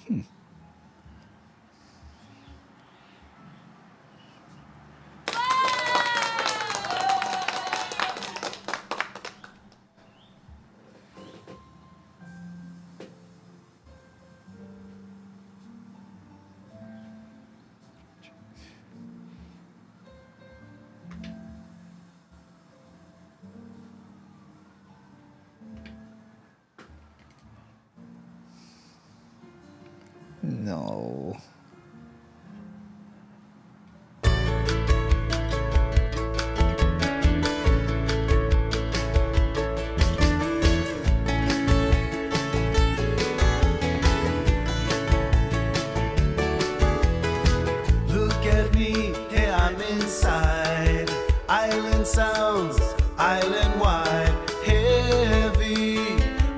No. Look at me, hey, I'm inside. Island sounds, island wide, heavy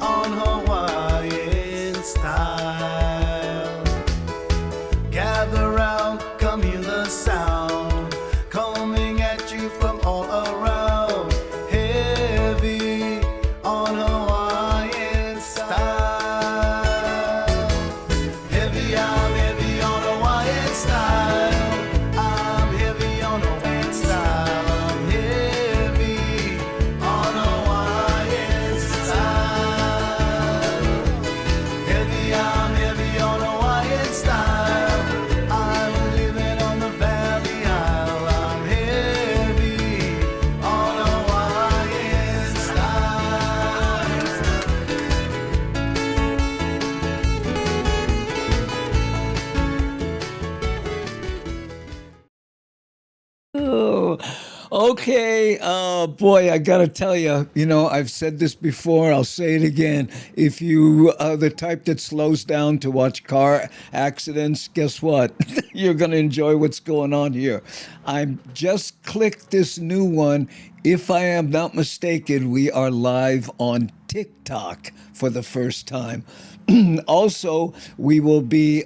on Hawaiian style. Gather round, come hear the sound, coming at you from all around. Heavy on Hawaiian style. Heavy, I'm heavy on Hawaiian style. I'm heavy on Hawaiian style. I'm heavy on Hawaiian style. Heavy, I'm heavy on Hawaiian style. I'm living on the Valley Isle. I'm heavy on Hawaiian style. Oh, okay. Boy, I got to tell you, I've said this before. I'll say it again. If you are the type that slows down to watch car accidents, guess what? You're going to enjoy what's going on here. I just clicked this new one. If I am not mistaken, we are live on TikTok for the first time. Also, we will be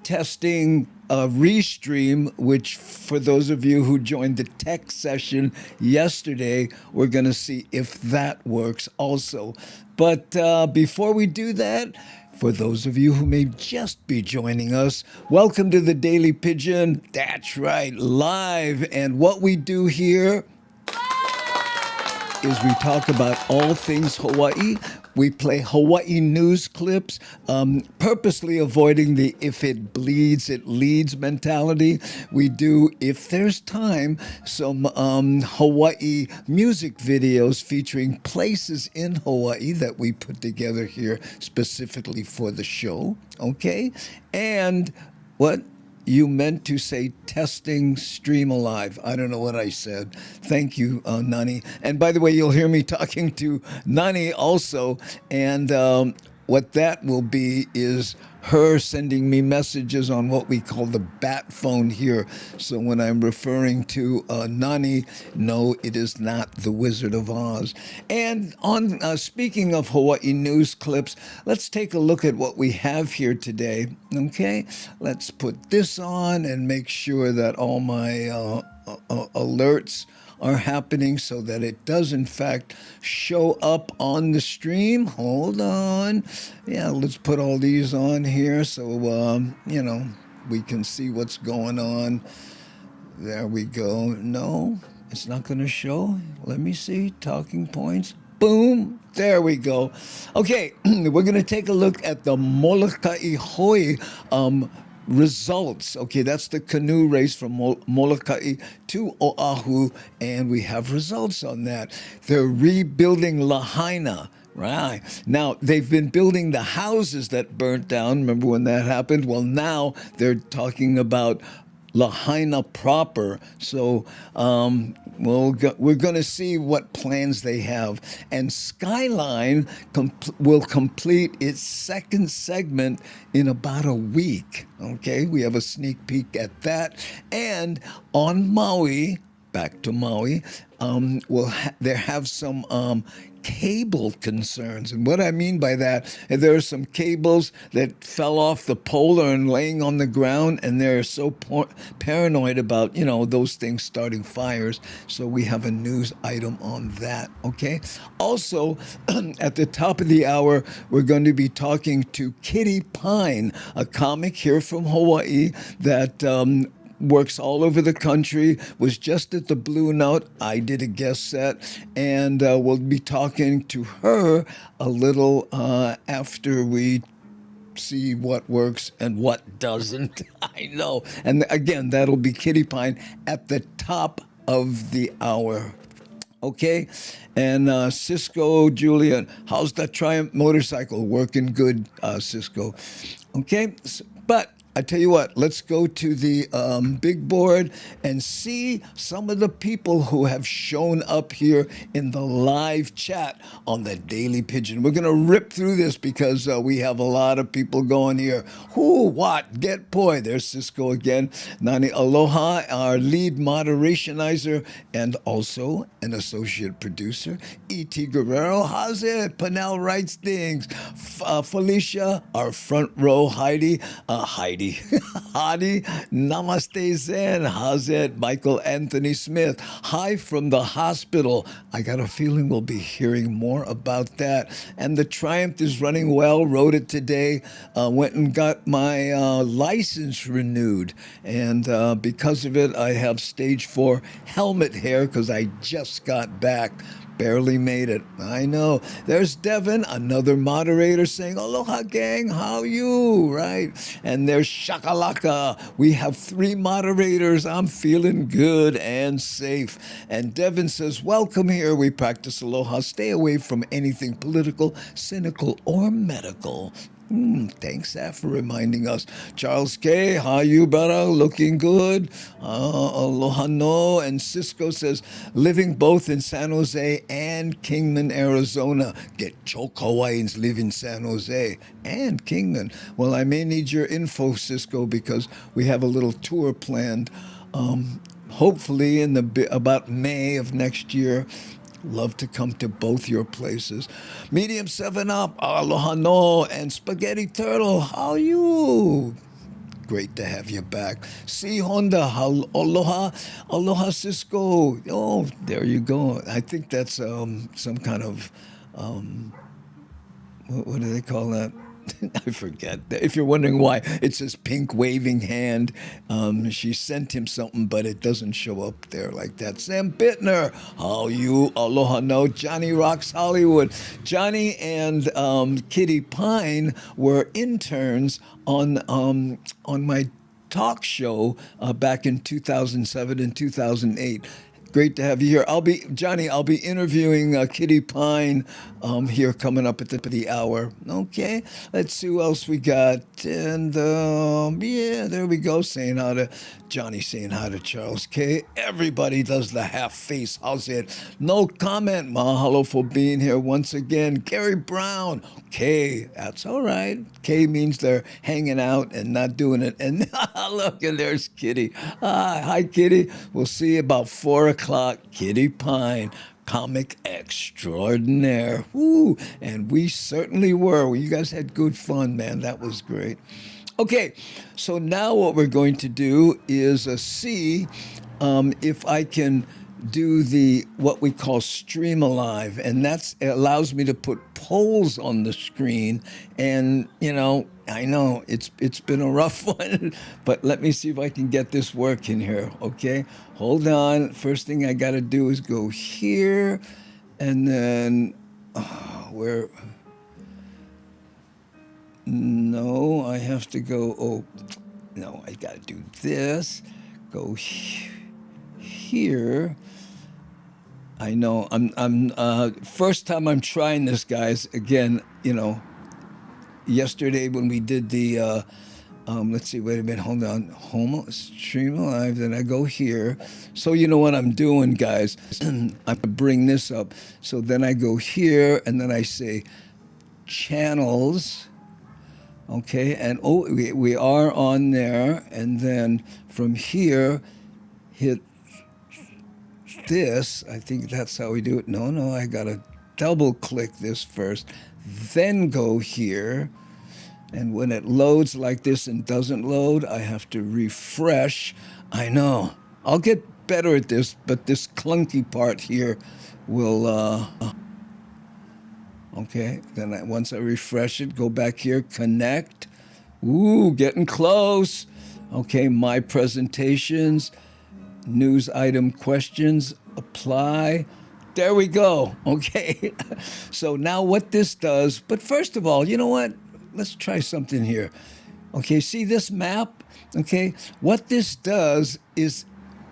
testing a restream, which for those of you who joined the tech session yesterday, we're going to see if that works also. But before we do that, for those of you who may just be joining us, welcome to the Daily Pigeon. That's right, live. And what we do here is we talk about all things Hawaii. We play Hawaii news clips, purposely avoiding the if it bleeds, it leads mentality. We do, if there's time, some Hawaii music videos featuring places in Hawaii that we put together here specifically for the show, okay? And what? You meant to say testing stream alive. I don't know what I said. Thank you, Nani. And by the way, you'll hear me talking to Nani also. And what that will be is her sending me messages on what we call the bat phone here. So when I'm referring to Nani, no, it is not the Wizard of Oz. And on speaking of Hawaii news clips, let's take a look at what we have here today. Okay, let's put this on and make sure that all my alerts are happening so that it does in fact show up on the stream. Hold on. Yeah, let's put all these on here so, we can see what's going on. There we go. No, it's not going to show. Let me see. Talking points. Boom. There we go. Okay, we're going to take a look at the Molokai Hoe results. Okay, that's the canoe race from Molokai to Oahu, and we have results on that. They're rebuilding Lahaina. Right. Now, they've been building the houses that burnt down. Remember when that happened? Well, now they're talking about Lahaina proper. So we're going to see what plans they have. And Skyline will complete its second segment in about a week. Okay, we have a sneak peek at that. And on Maui, back to Maui, they have some cable concerns. And what I mean by that, there are some cables that fell off the pole and laying on the ground, and they're so paranoid about, those things starting fires. So we have a news item on that, okay? Also, at the top of the hour, we're going to be talking to Kitty Pine, a comic here from Hawaii that works all over the country, was just at the Blue Note. I did a guest set, and we'll be talking to her a little after we see what works and what doesn't. I know. And again, that'll be Kitty Pine at the top of the hour. Okay? And Cisco, Julia, how's that Triumph motorcycle? Working good, Cisco. Okay? But I tell you what, let's go to the big board and see some of the people who have shown up here in the live chat on the Daily Pigeon. We're going to rip through this because we have a lot of people going here. Who, what, get poi. There's Cisco again. Nani Aloha, our lead moderationizer and also an associate producer. E.T. Guerrero, how's it? Panel writes things. Felicia, our front row. Heidi, Hadi, Namaste Zen, how's it? Michael Anthony Smith, hi from the hospital. I got a feeling we'll be hearing more about that. And the Triumph is running well, rode it today, went and got my license renewed. And because of it, I have stage 4 helmet hair because I just got back. Barely made it. I know. There's Devin, another moderator saying, aloha gang, how you, right? And there's Shakalaka. We have 3 moderators. I'm feeling good and safe. And Devin says, welcome here. We practice aloha. Stay away from anything political, cynical, or medical. Thanks, Saf, for reminding us. Charles K., how you, brother? Looking good. Aloha no. And Cisco says, living both in San Jose and Kingman, Arizona. Get choke Hawaiians live in San Jose and Kingman. Well, I may need your info, Cisco, because we have a little tour planned. Hopefully in about May of next year. Love to come to both your places. Medium 7-Up, aloha no, and Spaghetti Turtle, how are you? Great to have you back. C Honda, aloha, aloha Cisco. Oh, there you go. I think that's some kind of, what do they call that? I forget. If you're wondering why, it says pink waving hand. She sent him something, but it doesn't show up there like that. Sam Bittner, how you? Aloha no. Johnny Rocks Hollywood. Johnny and Kitty Pine were interns on my talk show back in 2007 and 2008. Great to have you here. I'll be interviewing Kitty Pine here coming up at the hour. Okay, let's see who else we got. And yeah, there we go. Saying hi to Johnny, saying hi to Charles K. Everybody does the half face. How's it? No comment. Mahalo for being here once again. Gary Brown. K, that's all right. K means they're hanging out and not doing it. And look, and there's Kitty. Hi, Kitty. We'll see you about 4 o'clock. Kitty Pine, comic extraordinaire. Woo! And we certainly were. You guys had good fun, man. That was great. Okay, so now what we're going to do is see if I can do what we call stream alive, and it allows me to put polls on the screen. And I know it's been a rough one, but let me see if I can get this working here. Okay, hold on. First thing I got to do is go here, and then where? No, I have to go. Oh, no, I got to do this. Go here. I know. I'm first time I'm trying this, guys. Again, yesterday when we did the let's see, wait a minute, hold on. Home stream live, then I go here. So you know what I'm doing, guys. I'm gonna bring this up. So then I go here and then I say channels. Okay, and we are on there, and then from here hit this. I think that's how we do it. No, I got to double click this first, then go here. And when it loads like this and doesn't load, I have to refresh. I know. I'll get better at this, but this clunky part here will, okay. Then once I refresh it, go back here, connect. Ooh, getting close. Okay, my presentations, news item questions, apply. There we go. Okay. So now what this does, but first of all, you know what? Let's try something here. Okay, see this map? Okay, what this does is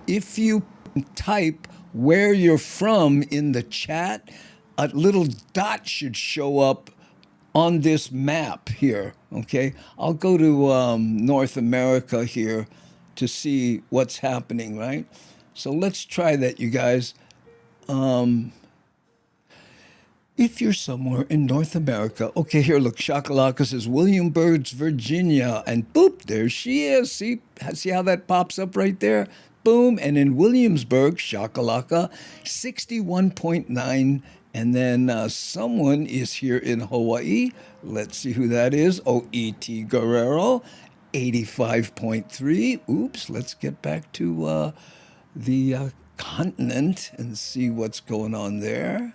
if you type where you're from in the chat, a little dot should show up on this map here. Okay, I'll go to North America here to see what's happening, right? So let's try that, you guys. If you're somewhere in North America, okay, here, look, Shakalaka says Williamsburg, Virginia, and boop, there she is. See how that pops up right there? Boom, and in Williamsburg, Shakalaka, 61.9, and then someone is here in Hawaii. Let's see who that is. Oh, E.T. Guerrero, 85.3. Oops, let's get back to the continent and see what's going on there.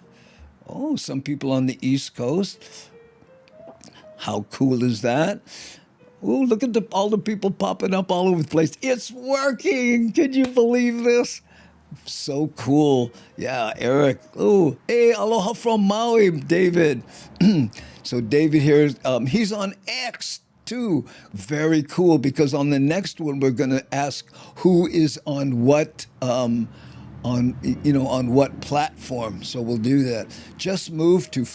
Oh, some people on the East Coast. How cool is that? Oh, look at all the people popping up all over the place. It's working. Can you believe this? So cool. Yeah, Eric. Oh, hey, aloha from Maui, David. So David here, he's on X too. Very cool, because on the next one, we're going to ask who is on what on what platform. So we'll do that. Just moved to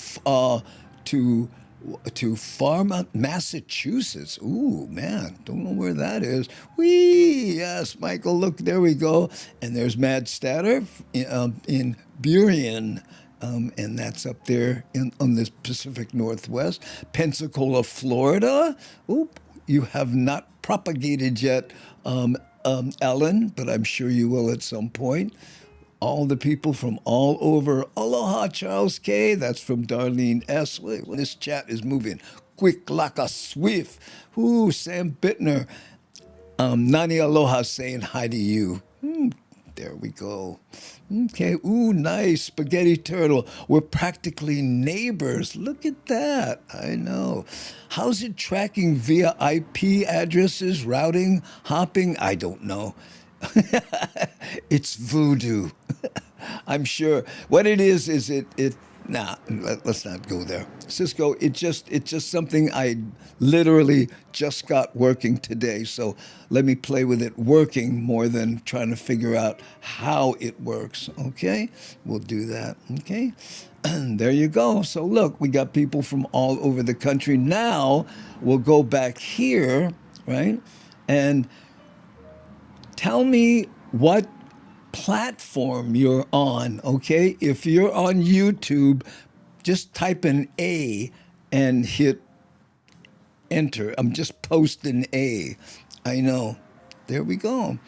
Farmouth, Massachusetts. Ooh, man, don't know where that is. Whee, yes, Michael, look, there we go. And there's Mad Statter in Burien, and that's up there on the Pacific Northwest. Pensacola, Florida. Oop, you have not propagated yet, Ellen, but I'm sure you will at some point. All the people from all over. Aloha, Charles K. That's from Darlene S. Wait, this chat is moving quick like a swift. Ooh, Sam Bittner. Nani Aloha saying hi to you. There we go. Okay, ooh, nice. Spaghetti Turtle. We're practically neighbors. Look at that. I know. How's it tracking via IP addresses, routing, hopping? I don't know. It's voodoo. I'm sure. What it is let's not go there. Cisco, it's just something I literally just got working today. So let me play with it working more than trying to figure out how it works. Okay? We'll do that. Okay? And there you go. So look, we got people from all over the country. Now we'll go back here, right? And tell me what platform you're on, okay? If you're on YouTube, just type an A and hit enter. I'm just posting A. I know. There we go.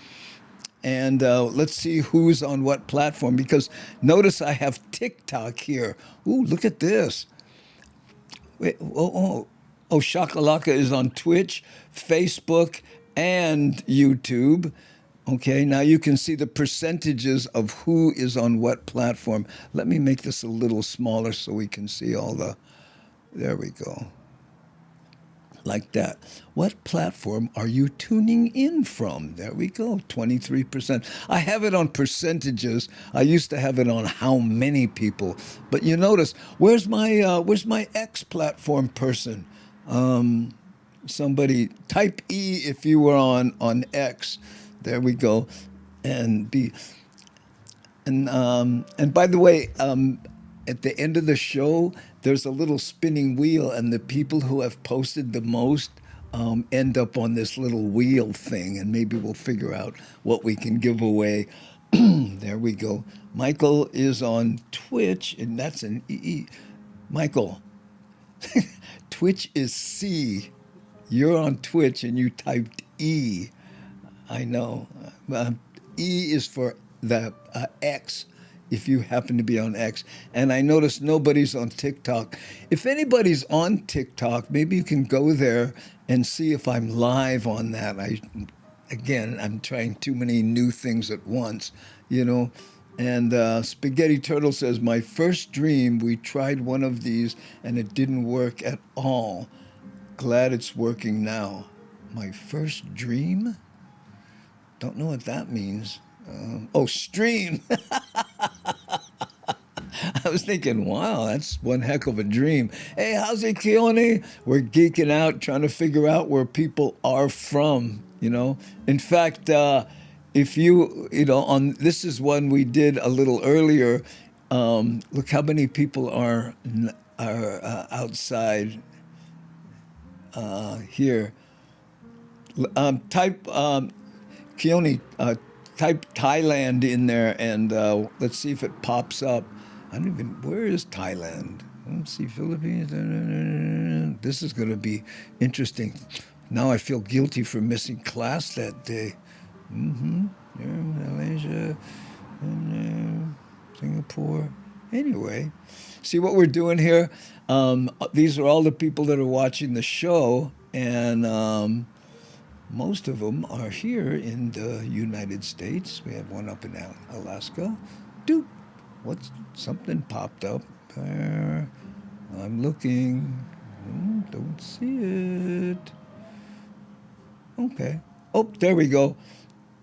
And let's see who's on what platform, because notice I have TikTok here. Ooh, look at this. Wait, Shakalaka is on Twitch, Facebook, and YouTube. Okay, now you can see the percentages of who is on what platform. Let me make this a little smaller so we can see all the, there we go. Like that. What platform are you tuning in from? There we go, 23%. I have it on percentages. I used to have it on how many people. But you notice, where's my X platform person? Somebody, type E if you were on X. There we go, and by the way, at the end of the show, there's a little spinning wheel, and the people who have posted the most end up on this little wheel thing, and maybe we'll figure out what we can give away. There we go. Michael is on Twitch, and that's an E. Michael, Twitch is C. You're on Twitch, and you typed E. I know. E is for X, if you happen to be on X. And I noticed nobody's on TikTok. If anybody's on TikTok, maybe you can go there and see if I'm live on that. I'm trying too many new things at once, you know. And Spaghetti Turtle says, my first dream, we tried one of these and it didn't work at all. Glad it's working now. My first dream? Don't know what that means. Stream. I was thinking, wow, that's one heck of a dream. Hey, how's it, Keone? We're geeking out, trying to figure out where people are from, you know. In fact, if this is one we did a little earlier. Look how many people are outside here. Type Keone, type Thailand in there, and let's see if it pops up. Where is Thailand? Let's see, Philippines. This is going to be interesting. Now I feel guilty for missing class that day. Malaysia, Singapore. Anyway, see what we're doing here? These are all the people that are watching the show, and most of them are here in the United States. We have one up in Alaska. Doop. Something popped up there. I'm looking. Don't see it. Okay. Oh, there we go.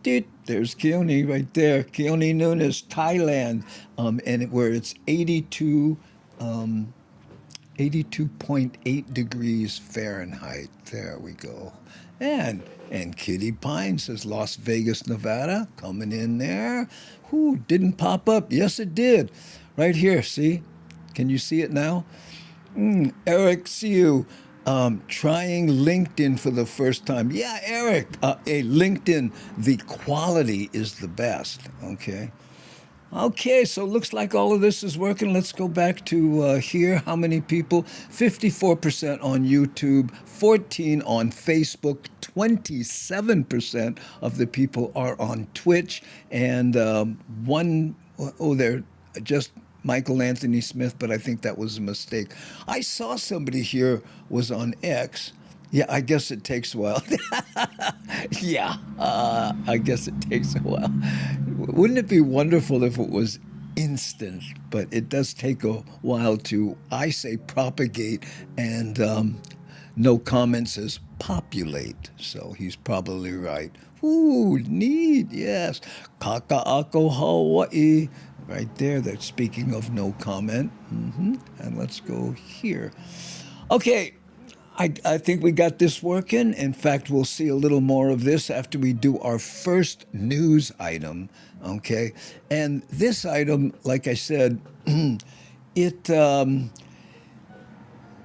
There's Keone right there. Keone Nunes, Thailand. Where it's 82.8 degrees Fahrenheit. There we go. And Kitty Pine says Las Vegas, Nevada, coming in there. Who didn't pop up? Yes, it did. Right here, see? Can you see it now? Eric, see you. Trying LinkedIn for the first time. Yeah, Eric. LinkedIn, the quality is the best, okay? Okay, so looks like all of this is working. Let's go back to here. How many people? 54% on YouTube, 14 on Facebook, 27% of the people are on Twitch, and they're just Michael Anthony Smith, but I think that was a mistake. I saw somebody here was on X. Yeah, I guess it takes a while. I guess it takes a while. Wouldn't it be wonderful if it was instant? But it does take a while to, I say, propagate, and no comment says populate. So he's probably right. Ooh, neat, yes. Kaka'ako Hawaii. Right there, that's speaking of no comment. And let's go here. Okay. I think we got this working. In fact, we'll see a little more of this after we do our first news item, okay? And this item, like I said, it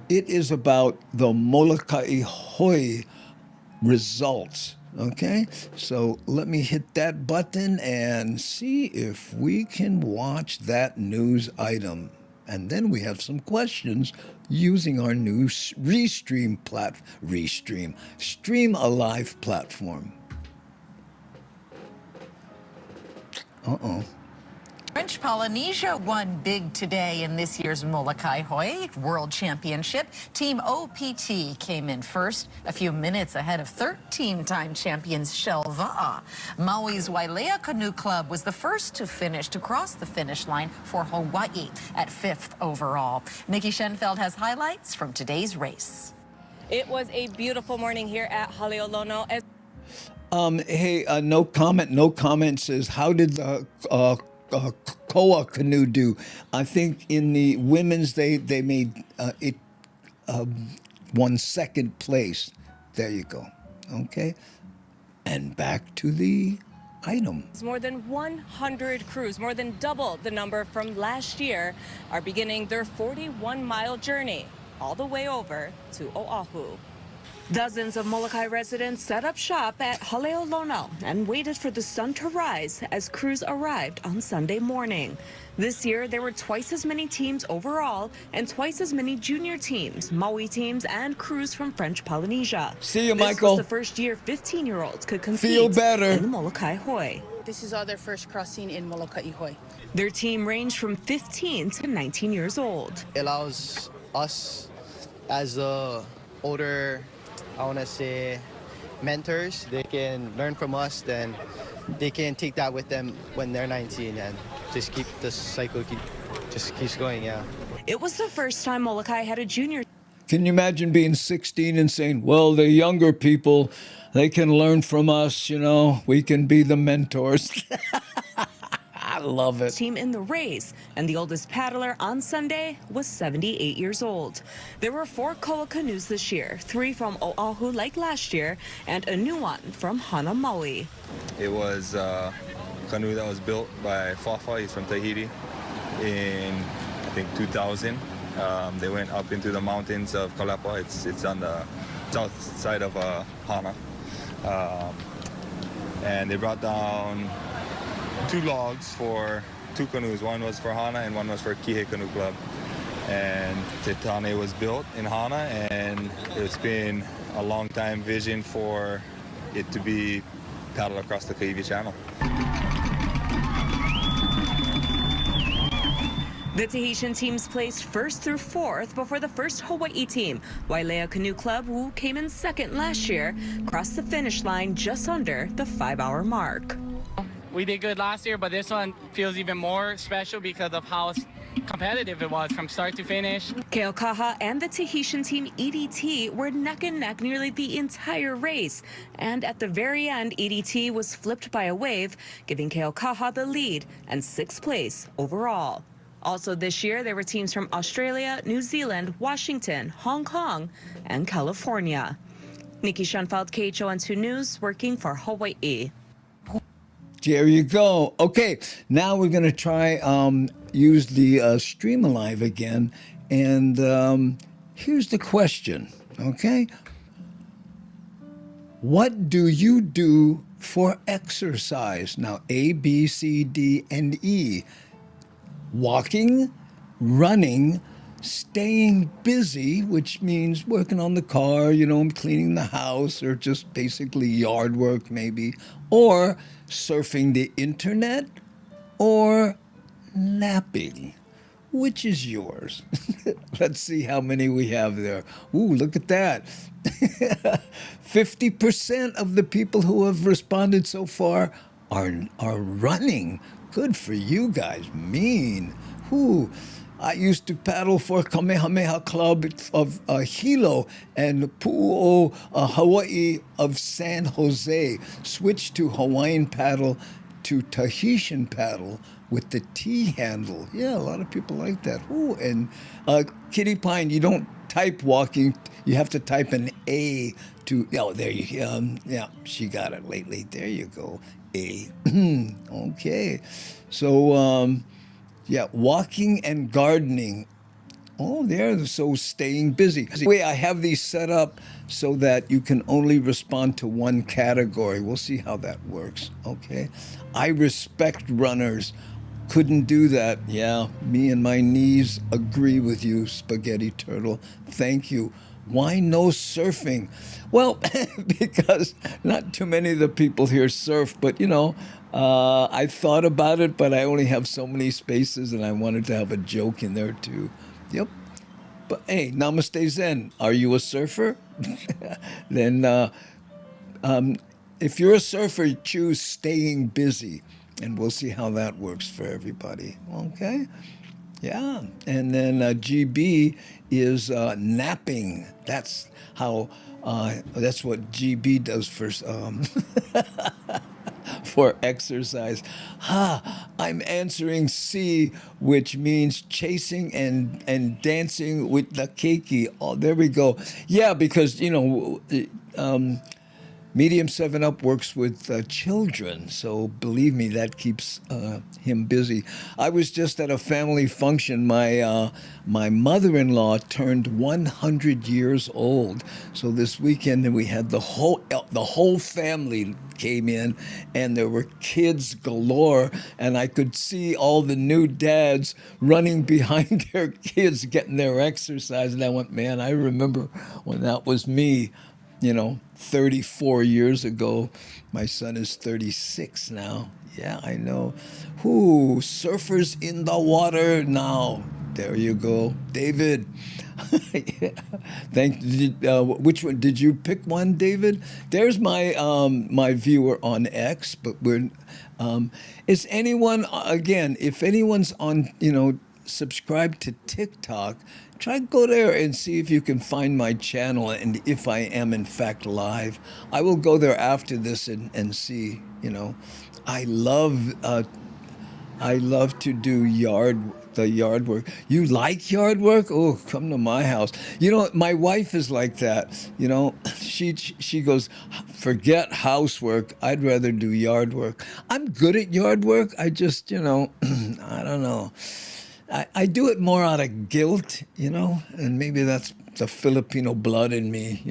is about the Molokai Hoe Results, okay? So let me hit that button and see if we can watch that news item. And then we have some questions using our new Stream Alive platform. French Polynesia won big today in this year's Molokai Hoe World Championship. Team OPT came in first, a few minutes ahead of 13-time champions Shelva'a. Maui's Wailea Canoe Club was the first to cross the finish line for Hawaii at 5th overall. Nikki Schenfeld has highlights from today's race. It was a beautiful morning here at Haleolono. No comment says, how did the Koa canoe do? I think in the women's they made it won second place. There you go. Okay, and back to the item. More than 100 crews, more than double the number from last year, are beginning their 41-mile journey all the way over to Oahu. Dozens of Molokai residents set up shop at Haleolono and waited for the sun to rise as crews arrived on Sunday morning. This year, there were twice as many teams overall and twice as many junior teams, Maui teams, and crews from French Polynesia. See you, This Michael. was the first year 15-year-olds could compete Feel better in the Molokai Hoe. this is their first crossing in Molokai Hoe. Their team ranged from 15 to 19 years old. It allows us as the older, I want to say, mentors, they can learn from us, then they can take that with them when they're 19 and just keep the cycle keeps going, yeah. It was the first time Molokai had a junior. Can you imagine being 16 and saying, well, the younger people, they can learn from us, you know, we can be the mentors. I love it. Team in the race, and the oldest paddler on Sunday was 78 years old. There were 4 koa canoes this year, 3 from Oahu like last year, and a new one from Hana, Maui. It was a canoe that was built by Fafa. He's from Tahiti in, I think, 2000. They went up into the mountains of Kalepa. It's on the south side of Hana. And they brought down 2 logs for 2 canoes. One was for Hana and one was for Kihei Canoe Club. And Tetane was built in Hana, and it's been a long time vision for it to be paddled across the Kaiwi Channel. The Tahitian teams placed 1st through 4th before the first Hawaii team. Wailea Canoe Club, who came in 2nd last year, crossed the finish line just under the 5-hour mark. We did good last year, but this one feels even more special because of how competitive it was from start to finish. Keaukaha and the Tahitian team EDT were neck and neck nearly the entire race. And at the very end, EDT was flipped by a wave, giving Keaukaha the lead and 6th place overall. Also this year, there were teams from Australia, New Zealand, Washington, Hong Kong, and California. Nikki Schoenfeld, KHON2 News, working for Hawaii. There you go. Okay, now we're going to try use the Stream Alive again. And here's the question, okay? What do you do for exercise? Now, A, B, C, D, and E. Walking, running, staying busy, which means working on the car, you know, cleaning the house, or just basically yard work maybe, or surfing the internet, or napping. Which is yours? Let's see how many we have there. Ooh, look at that. 50% of the people who have responded so far are running. Good for you guys. Mean. Ooh. I used to paddle for Kamehameha Club of Hilo and Pu'o, Hawaii of San Jose. Switched to Hawaiian paddle to Tahitian paddle with the T handle. Yeah, a lot of people like that. Ooh, and Kitty Pine, you don't type walking. You have to type an A to, oh, there you go. Yeah, she got it lately. There you go. A. Okay. So, yeah, walking and gardening. Oh, there, so staying busy. Wait, I have these set up so that you can only respond to one category. We'll see how that works, okay? I respect runners. Couldn't do that. Yeah, me and my knees agree with you, Spaghetti Turtle. Thank you. Why no surfing? Well, because not too many of the people here surf, but you know, I thought about it, but I only have so many spaces and I wanted to have a joke in there too. Yep. But hey, Namaste Zen. Are you a surfer? Then if you're a surfer, choose staying busy. And we'll see how that works for everybody. Okay? Yeah. And then GB is napping. That's how, that's what GB does for exercise. I'm answering C, which means chasing and dancing with the keiki. Oh, there we go. Yeah, because, you know, Medium 7-Up works with children, so believe me, that keeps him busy. I was just at a family function. My mother-in-law turned 100 years old, so this weekend we had the whole family came in, and there were kids galore, and I could see all the new dads running behind their kids getting their exercise, and I went, man, I remember when that was me. 34 years ago. My son is 36 now. Yeah, I know. Who surfers in the water now? There you go, David. Yeah. Which one did you pick? One, David. There's my viewer on X. But is anyone again? If anyone's on, subscribe to TikTok, try go there and see if you can find my channel and if I am in fact live. I will go there after this and see. I love to do the yard work. You like yard work? Oh, come to my house. My wife is like that. She goes, forget housework. I'd rather do yard work. I'm good at yard work. I just, I don't know. I do it more out of guilt, and maybe that's the Filipino blood in me,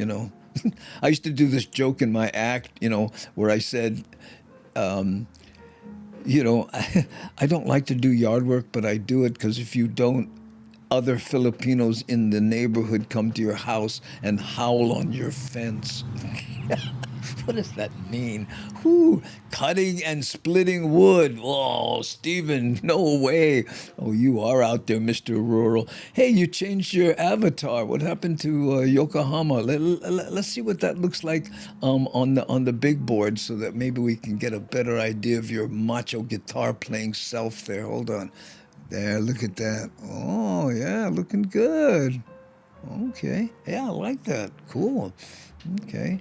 I used to do this joke in my act, where I said, I don't like to do yard work, but I do it because if you don't, other Filipinos in the neighborhood come to your house and howl on your fence. What does that mean? Who? Cutting and splitting wood. Oh, Stephen, no way. Oh, you are out there, Mr. Rural. Hey, you changed your avatar. What happened to Yokohama? Let's see what that looks like on the big board so that maybe we can get a better idea of your macho guitar playing self there. Hold on. There, look at that. Oh, yeah, looking good. Okay. Yeah, I like that. Cool. Okay.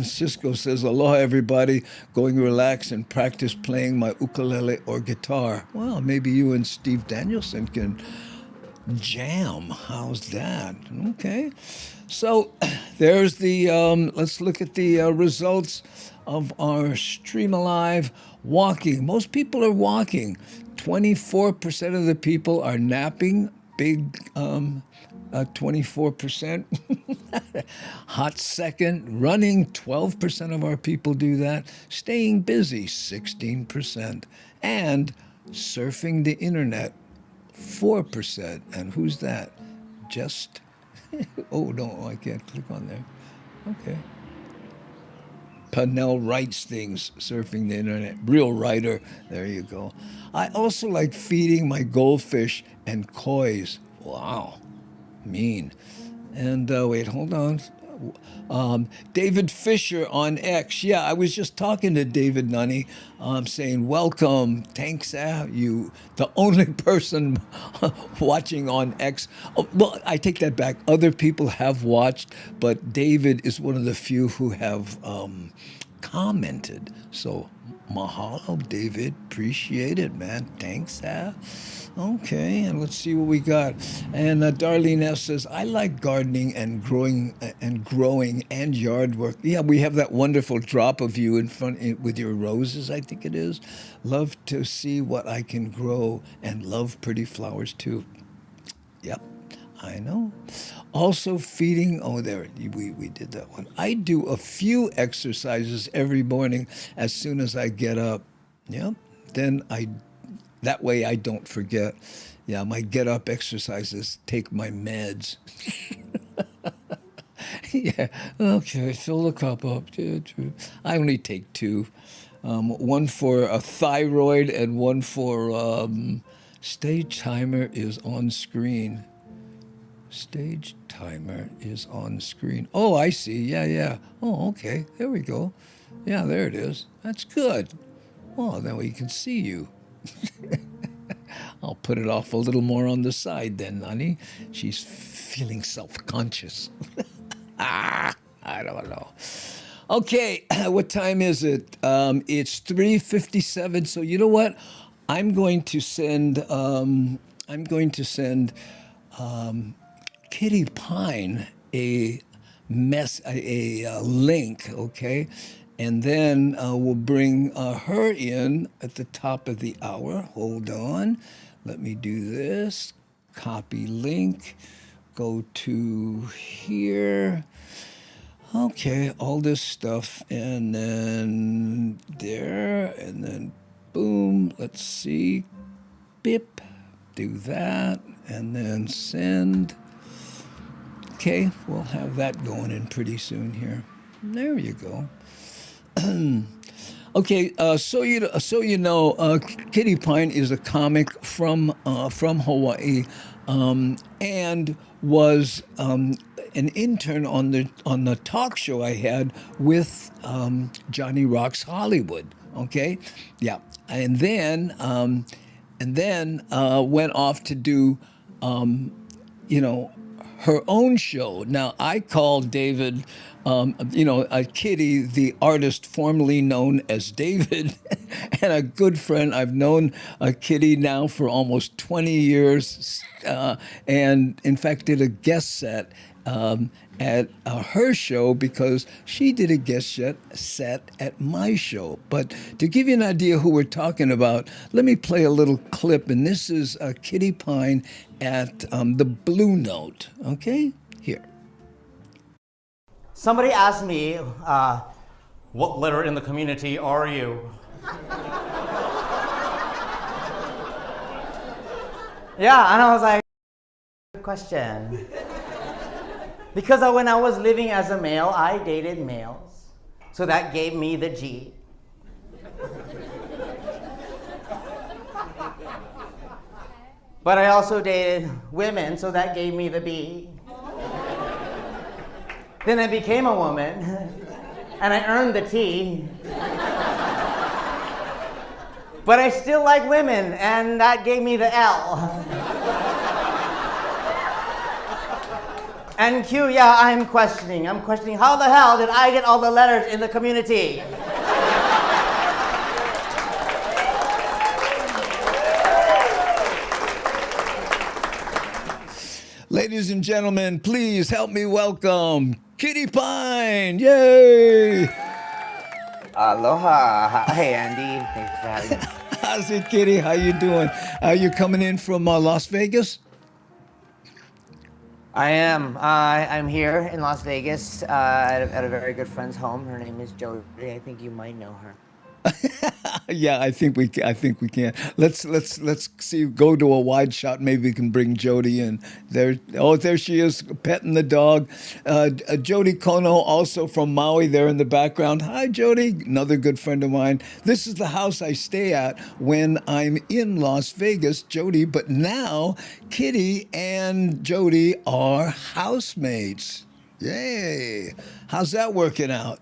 Cisco says, aloha, everybody. Going to relax and practice playing my ukulele or guitar. Well, maybe you and Steve Danielson can jam. How's that? Okay. So there's the, let's look at the results of our Stream Alive walking. Most people are walking. 24% of the people are napping. Big 24%. Hot second. Running, 12% of our people do that. Staying busy, 16%. And surfing the internet, 4%. And who's that? Just, oh, no, I can't click on there. Okay. Panel writes things, surfing the internet. Real writer. There you go. I also like feeding my goldfish and kois. Wow. Mean. And wait, hold on. David Fisher on X. Yeah, I was just talking to David Nunny, saying, welcome, thanks, you, the only person watching on X. Oh, well, I take that back. Other people have watched, but David is one of the few who have commented. So, mahalo, David. Appreciate it, man. Thanks, Okay, and let's see what we got. And Darlene S. says, I like gardening and growing and yard work. Yeah, we have that wonderful drop of you in front with your roses, I think it is. Love to see what I can grow and love pretty flowers too. Yep, I know. Also feeding, oh, there, we did that one. I do a few exercises every morning as soon as I get up. Yep, that way I don't forget. Yeah, my get-up exercises, take my meds. Yeah, okay, fill the cup up. I only take two. One for a thyroid and one for stage timer is on screen. Stage timer is on screen. Oh, I see. Yeah. Oh, okay. There we go. Yeah, there it is. That's good. Oh, then we can see you. I'll put it off a little more on the side then, honey. She's feeling self-conscious. I don't know. Okay, what time is it? It's 3:57. So you know what? I'm going to send Kitty Pine a link, okay? And then we'll bring her in at the top of the hour. Hold on. Let me do this. Copy link. Go to here. Okay, all this stuff. And then there. And then boom. Let's see. Bip. Do that. And then send. Okay, we'll have that going in pretty soon here. There you go. Okay, so you know, Kitty Pine is a comic from Hawaii, and was an intern on the talk show I had with Johnny Rocks Hollywood. Okay, yeah, and then went off to do, you know, her own show. Now, I call David, Kitty, the artist formerly known as David, and a good friend. I've known Kitty now for almost 20 years, and in fact did a guest set at her show because she did a guest set at my show. But to give you an idea who we're talking about, let me play a little clip, and this is Kitty Pine at the Blue Note. Okay, here. Somebody asked me, what letter in the community are you? Yeah, and I was like, good question. Because when I was living as a male, I dated males. So that gave me the G. But I also dated women, so that gave me the B. Then I became a woman, and I earned the T. But I still like women, and that gave me the L. And Q, yeah, I'm questioning how the hell did I get all the letters in the community? Ladies and gentlemen, please help me welcome Kitty Pine. Yay! Aloha. Hey, Andy. Thanks for having me. How's it, Kitty? How you doing? Are you coming in from Las Vegas? I am. I'm here in Las Vegas at a very good friend's home. Her name is Jody. I think you might know her. Yeah, I think we can. Let's see. Go to a wide shot. Maybe we can bring Jody in. There she is, petting the dog. Jody Kono, also from Maui, there in the background. Hi, Jody. Another good friend of mine. This is the house I stay at when I'm in Las Vegas, Jody. But now, Kitty and Jody are housemates. Yay! How's that working out?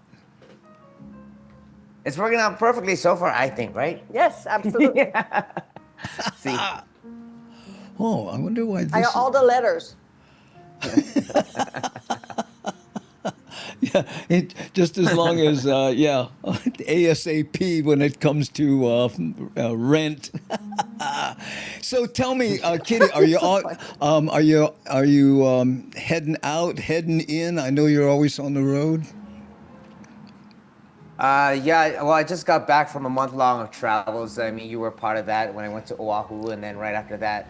It's working out perfectly so far, I think, right? Yes, absolutely. See? Oh, I wonder why this... I got all the letters. Yeah, just as long as, ASAP when it comes to rent. So tell me, Kitty, are you heading out, heading in? I know you're always on the road. Yeah, well, I just got back from a month long of travels. I mean, you were part of that when I went to Oahu, and then right after that,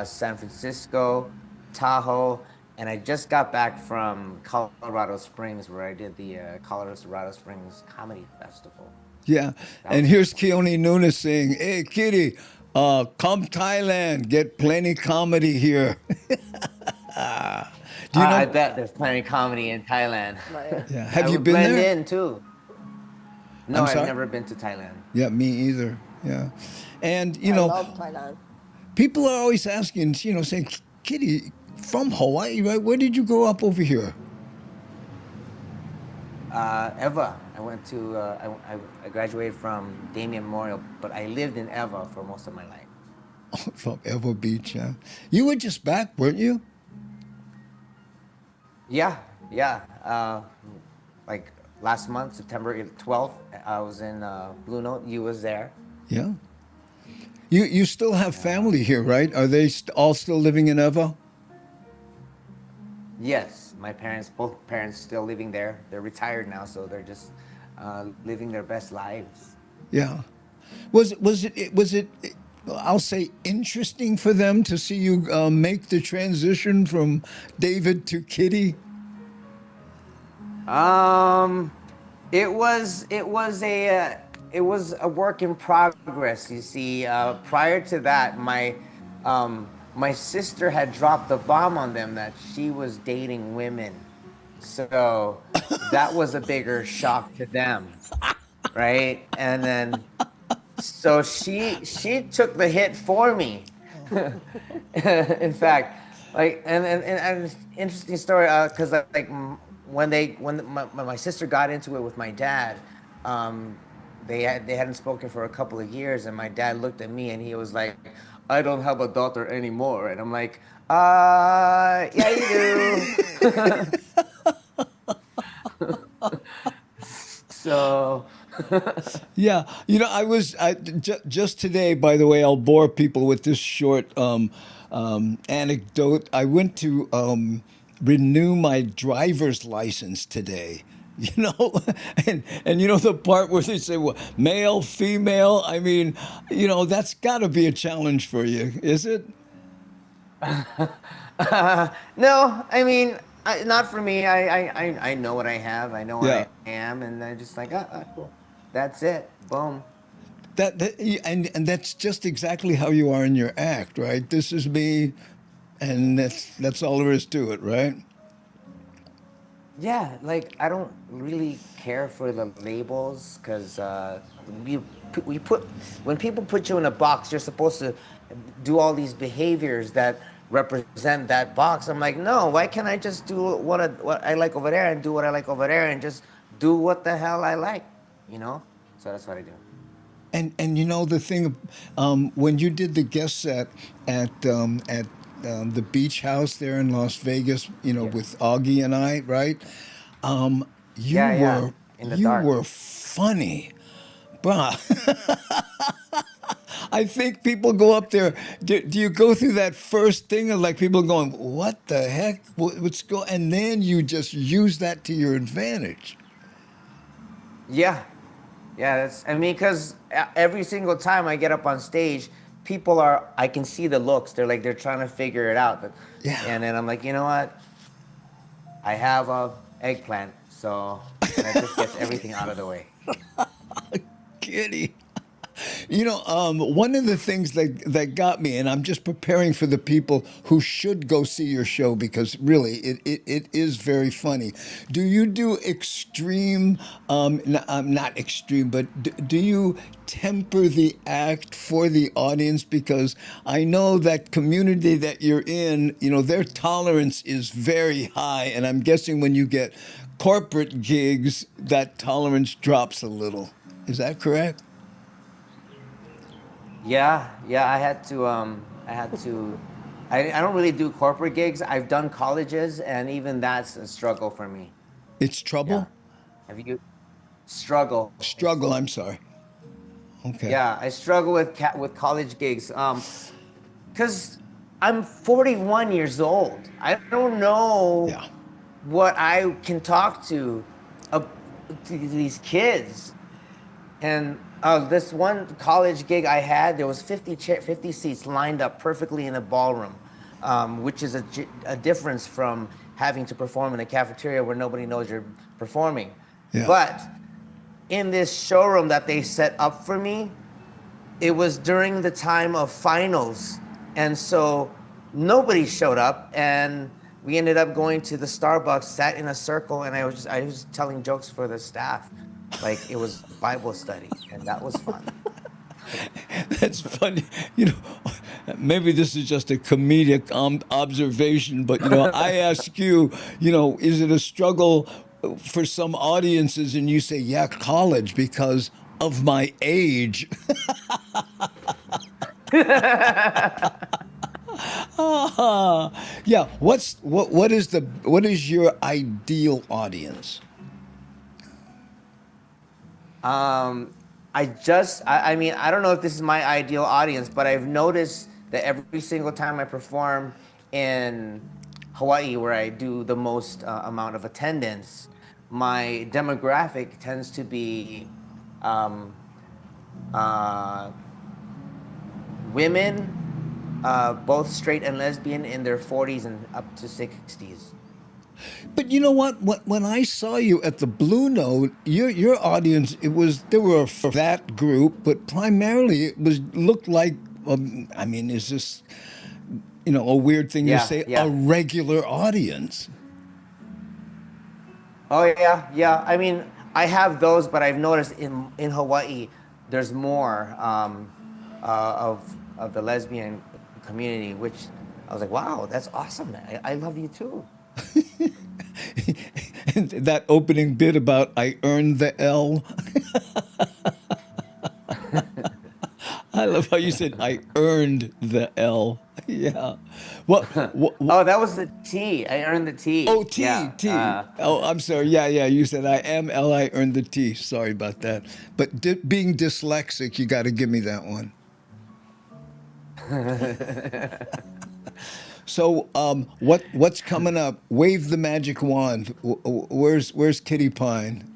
San Francisco, Tahoe, and I just got back from Colorado Springs, where I did the Colorado Springs Comedy Festival. Yeah, and here's Keone Nunes saying, "Hey, Kitty, come Thailand, get plenty comedy here." Do you know? I bet there's plenty of comedy in Thailand. Yeah, have you been blend there? in too. No, I've never been to Thailand. Yeah, me either. Yeah, and I love Thailand. people are always asking, saying, "Kitty, from Hawaii, right? Where did you grow up over here?" Ewa. I went to, I graduated from Damien Memorial, but I lived in Ewa for most of my life. From Ewa Beach, yeah. You were just back, weren't you? Yeah. Like last month, September 12th, I was in Blue Note. You was there. Yeah. You still have family here, right? Are they all still living in Ewa? Yes, both parents still living there. They're retired now, so they're just living their best lives. Yeah. Was it I'll say interesting for them to see you make the transition from David to Kitty? It was a work in progress. You see, prior to that, my my sister had dropped the bomb on them that she was dating women. So that was a bigger shock to them, right? And then so she took the hit for me. In fact, like and interesting story because when my sister got into it with my dad, they hadn't spoken for a couple of years, and my dad looked at me and he was like, "I don't have a daughter anymore," and I'm like, yeah, you do. So. Yeah, just today. By the way, I'll bore people with this short anecdote. I went to renew my driver's license today. And the part where they say, well, male, female. I mean, that's got to be a challenge for you, is it? No, I mean, not for me. I know what I have. I know what Yeah. I am, and I just like, cool. That's it. Boom. And that's just exactly how you are in your act, right? This is me, and that's all there is to it, right? Yeah, like I don't really care for the labels because we put when people put you in a box, you're supposed to do all these behaviors that represent that box. I'm like, no, why can't I just do what I like over there and do what I like over there and just do what the hell I like, So that's what I do. And the thing, when you did the guest set at the beach house there in Las Vegas, with Augie and I, right? You Yeah, were in the you dark. were funny, bruh. I think people go up there. Do you go through that first thing of like people going, "What the heck? What's going?" And then you just use that to your advantage. Yeah, because every single time I get up on stage, I can see the looks. They're trying to figure it out. Yeah. And then I'm like, you know what? I have a eggplant, so that just gets everything out of the way. Kitty. One of the things that got me, and I'm just preparing for the people who should go see your show because really it is very funny. Do you do extreme, not extreme, but do you temper the act for the audience? Because I know that community that you're in, their tolerance is very high, and I'm guessing when you get corporate gigs, that tolerance drops a little. Is that correct? Yeah, I had to. I don't really do corporate gigs. I've done colleges, and even that's a struggle for me. It's trouble? Have you struggle? Struggle, I'm sorry. Okay. Yeah, I struggle with college gigs. Because I'm 41 years old. I don't know what I can talk to these kids. And this one college gig I had, there was 50 seats lined up perfectly in a ballroom, which is a difference from having to perform in a cafeteria where nobody knows you're performing. Yeah. But in this showroom that they set up for me, it was during the time of finals. And so nobody showed up, and we ended up going to the Starbucks, sat in a circle, and I was telling jokes for the staff. Like it was Bible study, and that was fun. That's funny. Maybe this is just a comedic observation, but I ask you, is it a struggle for some audiences? And you say, yeah, college because of my age. Yeah. What is your ideal audience? I mean, I don't know if this is my ideal audience, but I've noticed that every single time I perform in Hawaii, where I do the most amount of attendance, my demographic tends to be women, both straight and lesbian, in their 40s and up to 60s. But you know what? When I saw you at the Blue Note, your audience, there were for that group, but primarily it looked like. Is this a weird thing to Yeah, say, yeah. a regular audience. Oh yeah, yeah. I mean, I have those, but I've noticed in Hawaii, there's more of the lesbian community, which I was like, wow, that's awesome. I love you too. And that opening bit about I earned the L. I love how you said I earned the L. Yeah. What Oh, that was the T. I earned the T. Oh, T, Yeah. T. Oh, I'm sorry. Yeah, yeah. You said I am L. I earned the T. Sorry about that. But being dyslexic, you got to give me that one. So, what's coming up? Wave the magic wand. Where's Kitty Pine?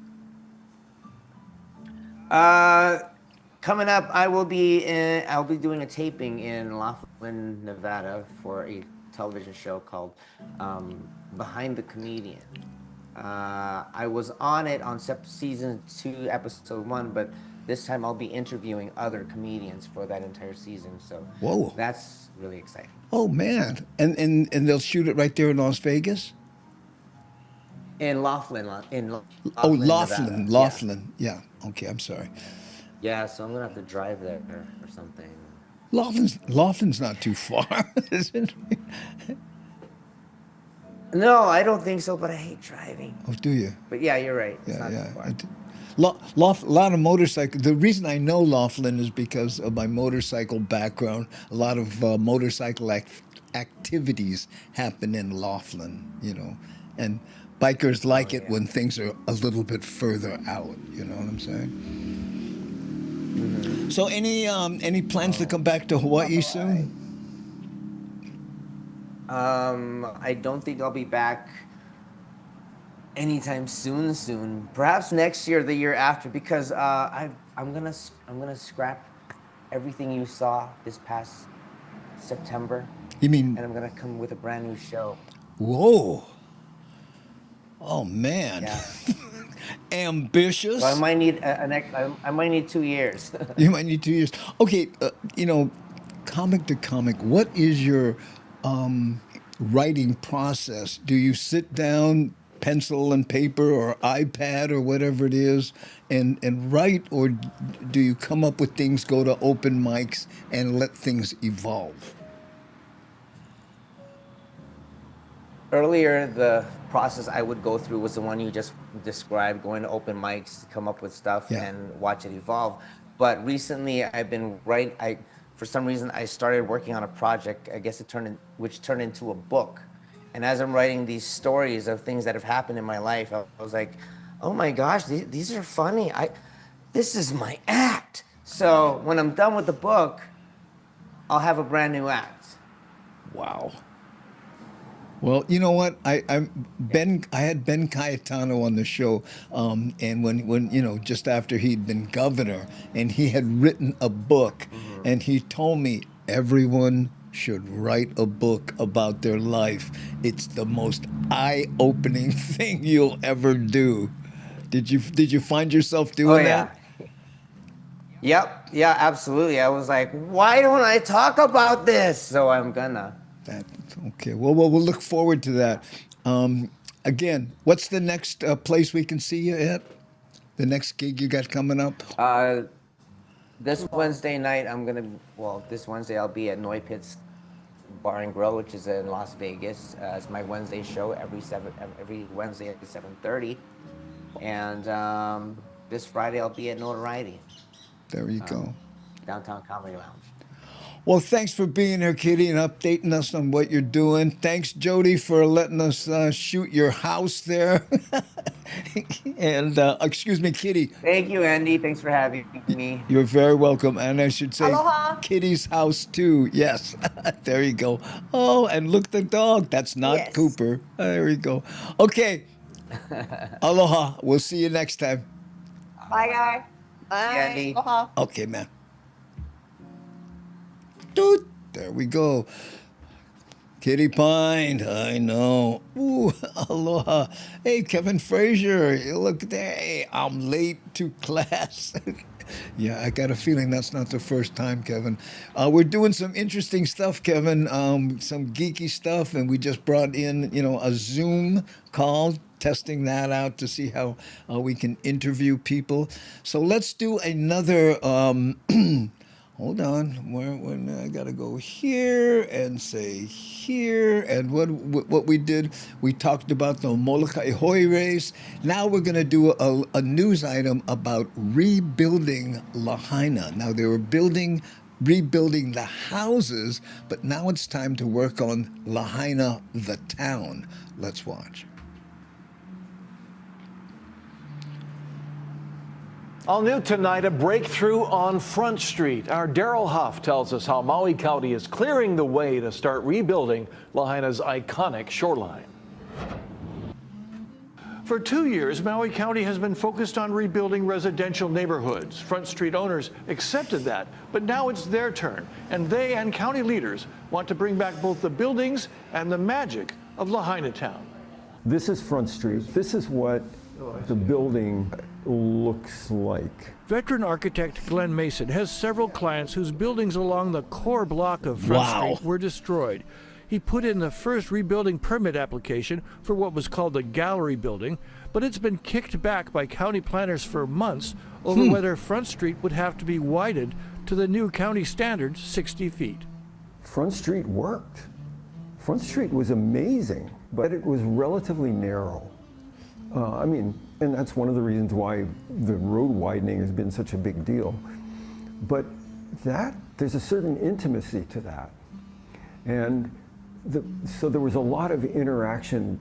Coming up, I'll be doing a taping in Laughlin, Nevada for a television show called Behind the Comedian. I was on it on season 2, episode 1, but this time I'll be interviewing other comedians for that entire season. So Whoa. that's really exciting. Oh man! And they'll shoot it right there in Las Vegas. In Laughlin, Oh, Laughlin, Nevada. Laughlin. Yeah. Okay, I'm sorry. Yeah, so I'm gonna have to drive there or something. Laughlin's not too far, is it? No, I don't think so, but I hate driving. Oh, do you? But yeah, you're right. It's Yeah, not yeah. too far. A lot of motorcycle. The reason I know Laughlin is because of my motorcycle background. A lot of motorcycle activities happen in Laughlin, and bikers like it when things are a little bit further out. You know what I'm saying? Mm-hmm. So, any plans to come back to Hawaii soon? I don't think I'll be back anytime soon. Perhaps next year, the year after, because I'm gonna scrap everything you saw this past September. You mean? And I'm gonna come with a brand new show. Whoa! Oh man! Yeah. Ambitious. So I might need I might need 2 years. You might need 2 years. Okay, comic to comic, what is your writing process? Do you sit down, pencil and paper or iPad or whatever it is, and write, or do you come up with things, go to open mics, and let things evolve? Earlier, the process I would go through was the one you just described, going to open mics, come up with stuff, Yeah. and watch it evolve. But recently, I've been for some reason, I started working on a project, I guess which turned into a book. And as I'm writing these stories of things that have happened in my life, I was like, oh my gosh, these are funny. This is my act. So when I'm done with the book, I'll have a brand new act. Wow. Well, you know what? I had Ben Cayetano on the show, and when just after he'd been governor, and he had written a book, and he told me everyone should write a book about their life. It's the most eye-opening thing you'll ever do. Did you find yourself doing that? Yep. Yeah, absolutely. I was like, why don't I talk about this? So I'm gonna. Okay. Well, we'll look forward to that. Again, what's the next place we can see you at? The next gig you got coming up? This Wednesday night, this Wednesday I'll be at Noi Pit's Bar and Grill, which is in Las Vegas. It's my Wednesday show every Wednesday at 7:30. And this Friday I'll be at Notoriety. There you go. Downtown Comedy Lounge. Well, thanks for being here, Kitty, and updating us on what you're doing. Thanks, Jody, for letting us shoot your house there. And, excuse me, Kitty. Thank you, Andy. Thanks for having me. You're very welcome. And I should say, Aloha. Kitty's house, too. Yes. There you go. Oh, and look, the dog. That's not Yes. Cooper. There we go. Okay. Aloha. We'll see you next time. Bye, guy. Bye. Andy. Aloha. Okay, man. Doot. There we go. Kitty Pine, I know. Ooh, aloha. Hey, Kevin Frazier, you look there. Hey, I'm late to class. Yeah, I got a feeling that's not the first time, Kevin. We're doing some interesting stuff, Kevin, some geeky stuff, and we just brought in, a Zoom call, testing that out to see how we can interview people. So let's do another. Hold on, when I gotta go here and say here, and what we did, we talked about the Molokai Hoe race. Now we're gonna do a news item about rebuilding Lahaina. Now they were rebuilding the houses, but now it's time to work on Lahaina, the town. Let's watch. All new tonight, a breakthrough on Front Street. Our Daryl Huff tells us how Maui County is clearing the way to start rebuilding Lahaina's iconic shoreline. For 2 years, Maui County has been focused on rebuilding residential neighborhoods. Front Street owners accepted that, but now it's their turn, and they and county leaders want to bring back both the buildings and the magic of Lahaina Town. This is Front Street. This is what the building looks like. Veteran architect Glenn Mason has several clients whose buildings along the core block of Front Street were destroyed. He put in the first rebuilding permit application for what was called the gallery building, but it's been kicked back by county planners for months over whether Front Street would have to be widened to the new county standard 60 feet. Front Street worked. Front Street was amazing, but it was relatively narrow. And that's one of the reasons why the road widening has been such a big deal. But there's a certain intimacy to that. And so there was a lot of interaction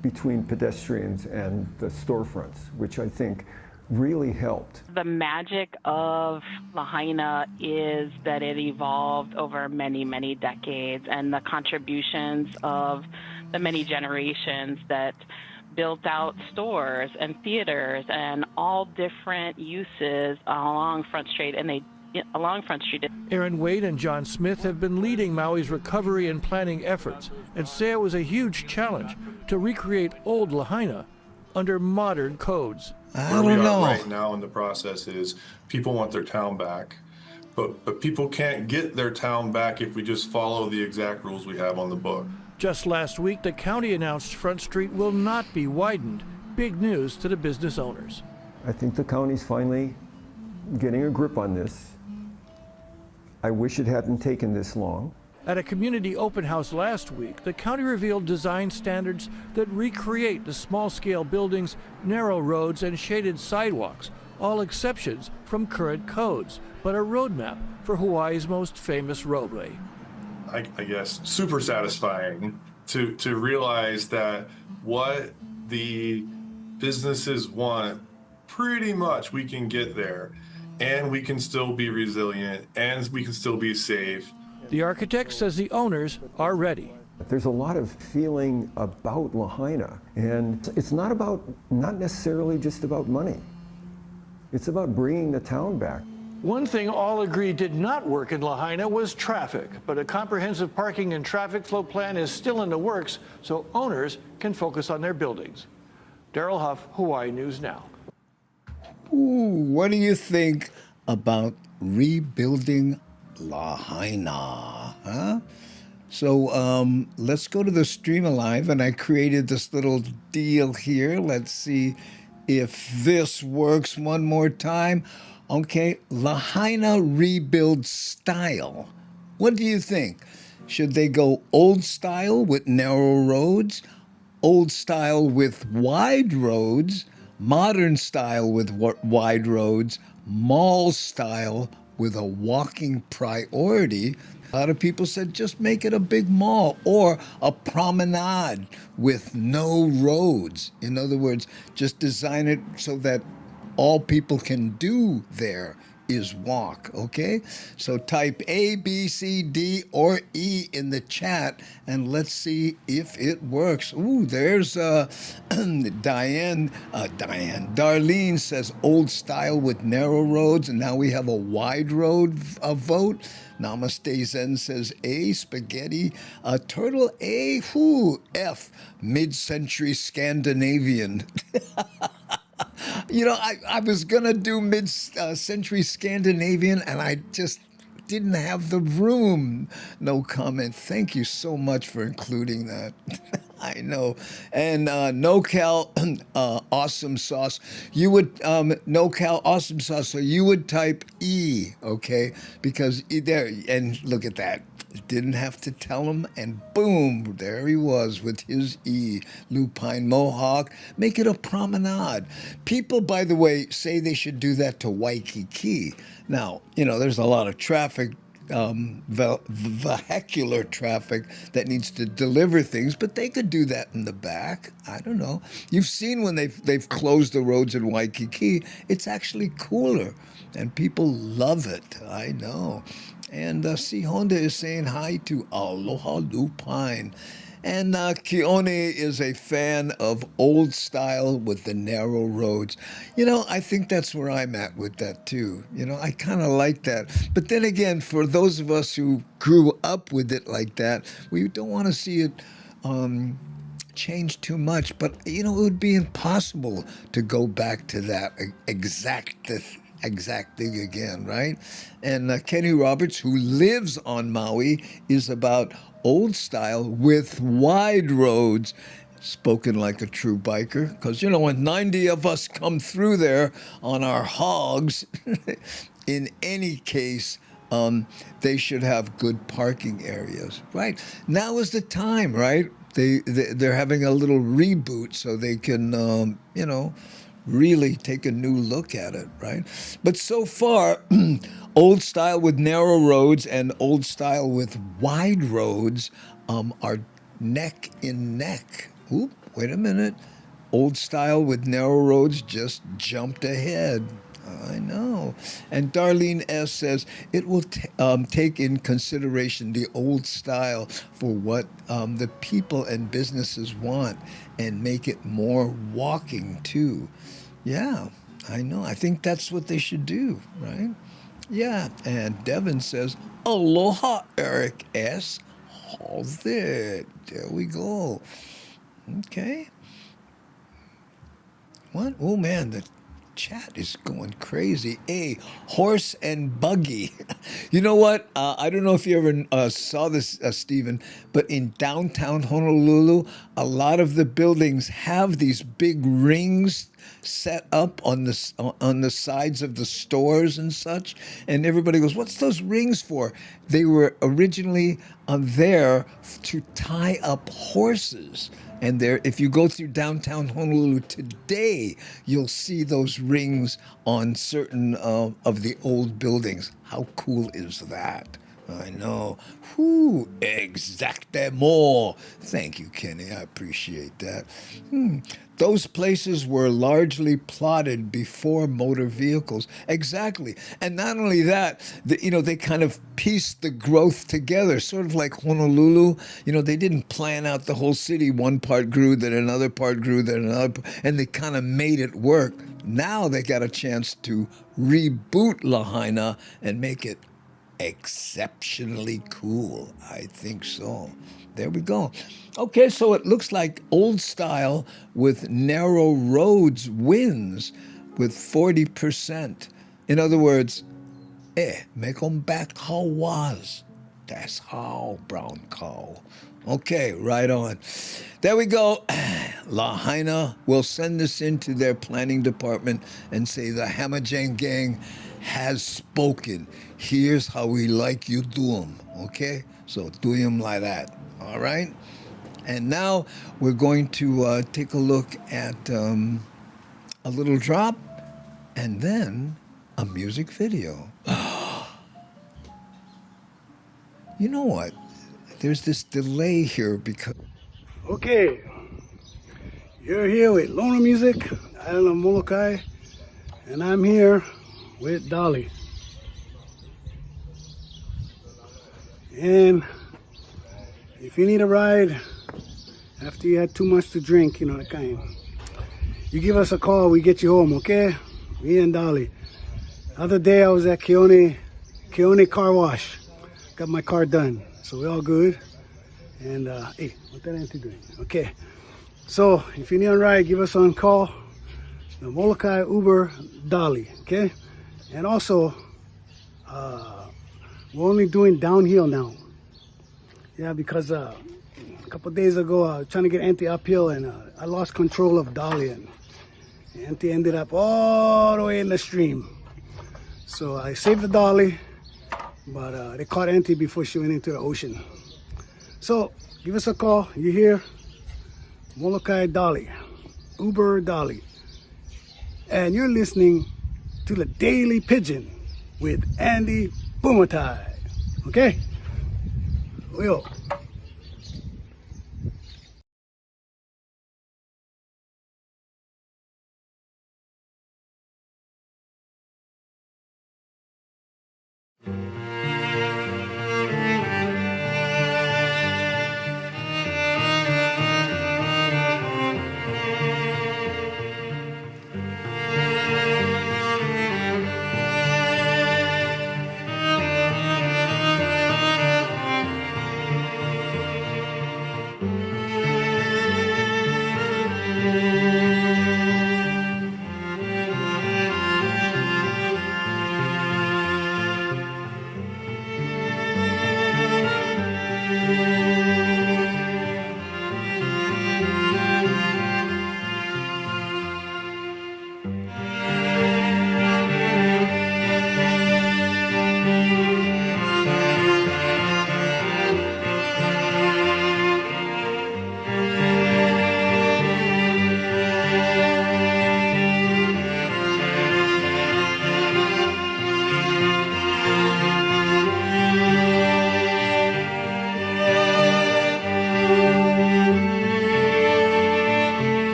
between pedestrians and the storefronts, which I think really helped. The magic of Lahaina is that it evolved over many, many decades, and the contributions of the many generations that built out stores and theaters and all different uses along Front Street, Aaron Wade and John Smith have been leading Maui's recovery and planning efforts and say it was a huge challenge to recreate old Lahaina under modern codes. Where we are right now in the process is people want their town back, but people can't get their town back if we just follow the exact rules we have on the book. Just last week, the county announced Front Street will not be widened. Big news to the business owners. I think the county's finally getting a grip on this. I wish it hadn't taken this long. At a community open house last week, the county revealed design standards that recreate the small-scale buildings, narrow roads, and shaded sidewalks, all exceptions from current codes, but a roadmap for Hawaii's most famous roadway. I guess, super satisfying to realize that what the businesses want, pretty much we can get there, and we can still be resilient, and we can still be safe. The architect says the owners are ready. There's a lot of feeling about Lahaina, and it's not necessarily just about money. It's about bringing the town back. One thing all agreed did not work in Lahaina was traffic, but a comprehensive parking and traffic flow plan is still in the works so owners can focus on their buildings. Daryl Huff, Hawaii News Now. Ooh, what do you think about rebuilding Lahaina? Huh? So let's go to the stream alive, and I created this little deal here. Let's see if this works one more time. Okay, Lahaina rebuild style. What do you think? Should they go old style with narrow roads, old style with wide roads, modern style with wide roads, mall style with a walking priority? A lot of people said just make it a big mall or a promenade with no roads. In other words, just design it so that all people can do there is walk, okay? So type A, B, C, D, or E in the chat, and let's see if it works. Ooh, there's Darlene says old style with narrow roads, and now we have a wide road vote. Namaste Zen says A, spaghetti. Turtle A, F, mid-century Scandinavian. You know, I was going to do mid-century Scandinavian, and I just didn't have the room. No comment. Thank you so much for including that. I know. And NoCal awesome sauce. You would NoCal awesome sauce. So you would type E, okay? Because there, and look at that. Didn't have to tell him, and boom, there he was with his E. Lupine Mohawk. Make it a promenade. People, by the way, say they should do that to Waikiki. Now, you know, there's a lot of traffic, vehicular traffic that needs to deliver things, but they could do that in the back. I don't know. You've seen when they've closed the roads in Waikiki, it's actually cooler, and people love it. I know. And C. Honda is saying hi to Aloha Lupine. And Keone is a fan of old style with the narrow roads. You know, I think that's where I'm at with that too. You know, I kind of like that. But then again, for those of us who grew up with it like that, we don't want to see it change too much. But, you know, it would be impossible to go back to that exact thing again, right? And Kenny Roberts, who lives on Maui, is about old style with wide roads, spoken like a true biker. Because, you know, when 90 of us come through there on our hogs, in any case, they should have good parking areas, right? Now is the time, right? They're having a little reboot so they can, you know, really take a new look at it, right? But so far, old style with narrow roads and old style with wide roads are neck in neck. Oop, wait a minute. Old style with narrow roads just jumped ahead. I know. And Darlene S. says, it will take in consideration the old style for what the people and businesses want and make it more walking too. Yeah, I know. I think that's what they should do, right? Yeah. And Devin says, aloha, Eric S. How's it? There we go. Okay. What? Oh, man, the chat is going crazy. A horse and buggy. You know what? I don't know if you ever saw this, Stephen, but in downtown Honolulu, a lot of the buildings have these big rings set up on the sides of the stores and such. And everybody goes, what's those rings for? They were originally there to tie up horses. And there, if you go through downtown Honolulu today, you'll see those rings on certain of the old buildings. How cool is that? I know. Whoo, exactamo. Thank you, Kenny. I appreciate that. Those places were largely plotted before motor vehicles. Exactly. And not only that, they kind of pieced the growth together, sort of like Honolulu. You know, they didn't plan out the whole city. One part grew, then another part grew, then another, and they kind of made it work. Now they got a chance to reboot Lahaina and make it exceptionally cool. I think so. There we go. Okay, so it looks like old style with narrow roads wins with 40%. In other words, make them back how was. That's how, brown cow. Okay, right on. There we go. Lahaina will send this into their planning department and say the Hamajang gang has spoken. Here's how we like you do them, okay? So do them like that, all right? And now we're going to take a look at a little drop and then a music video. You know what? There's this delay here because... Okay, you're here with Lona Music, Island of Molokai, and I'm here with Dolly. And if you need a ride after you had too much to drink, you know, the kind, you give us a call, we get you home, okay? Me and Dolly. The other day I was at Keone Car Wash. Got my car done, so we're all good. And hey, what that auntie doing? Okay, so if you need a ride, give us a call. the Molokai Uber Dolly, okay? And also, we're only doing downhill now. Yeah, because a couple days ago, I was trying to get Auntie uphill and I lost control of Dolly and Auntie ended up all the way in the stream. So I saved the Dolly, but they caught Auntie before she went into the ocean. So give us a call. You hear? Molokai Dolly, Uber Dolly. And you're listening to the Daily Pigeon with Andy Bumatai. Okay? Yo.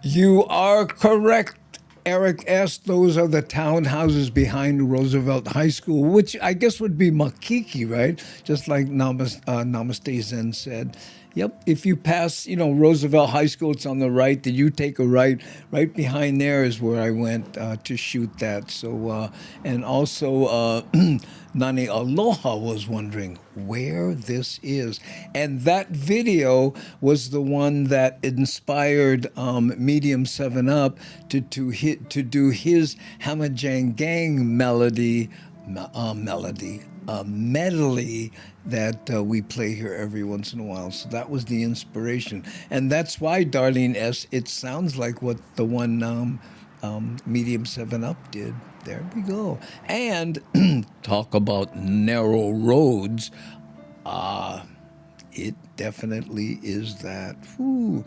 You are correct, Eric S. Those are the townhouses behind Roosevelt High School, which I guess would be Makiki, right? Just like Namaste Zen said. Yep. If you pass, Roosevelt High School, it's on the right. Then you take a right. Right behind there is where I went to shoot that. So, and also, Nani Aloha was wondering where this is, and that video was the one that inspired Medium 7 Up to do his Hamajang Gang medley that we play here every once in a while. So that was the inspiration. And that's why, Darlene S., it sounds like what the one Medium 7 Up did. There we go. And talk about narrow roads. It definitely is that. Whew.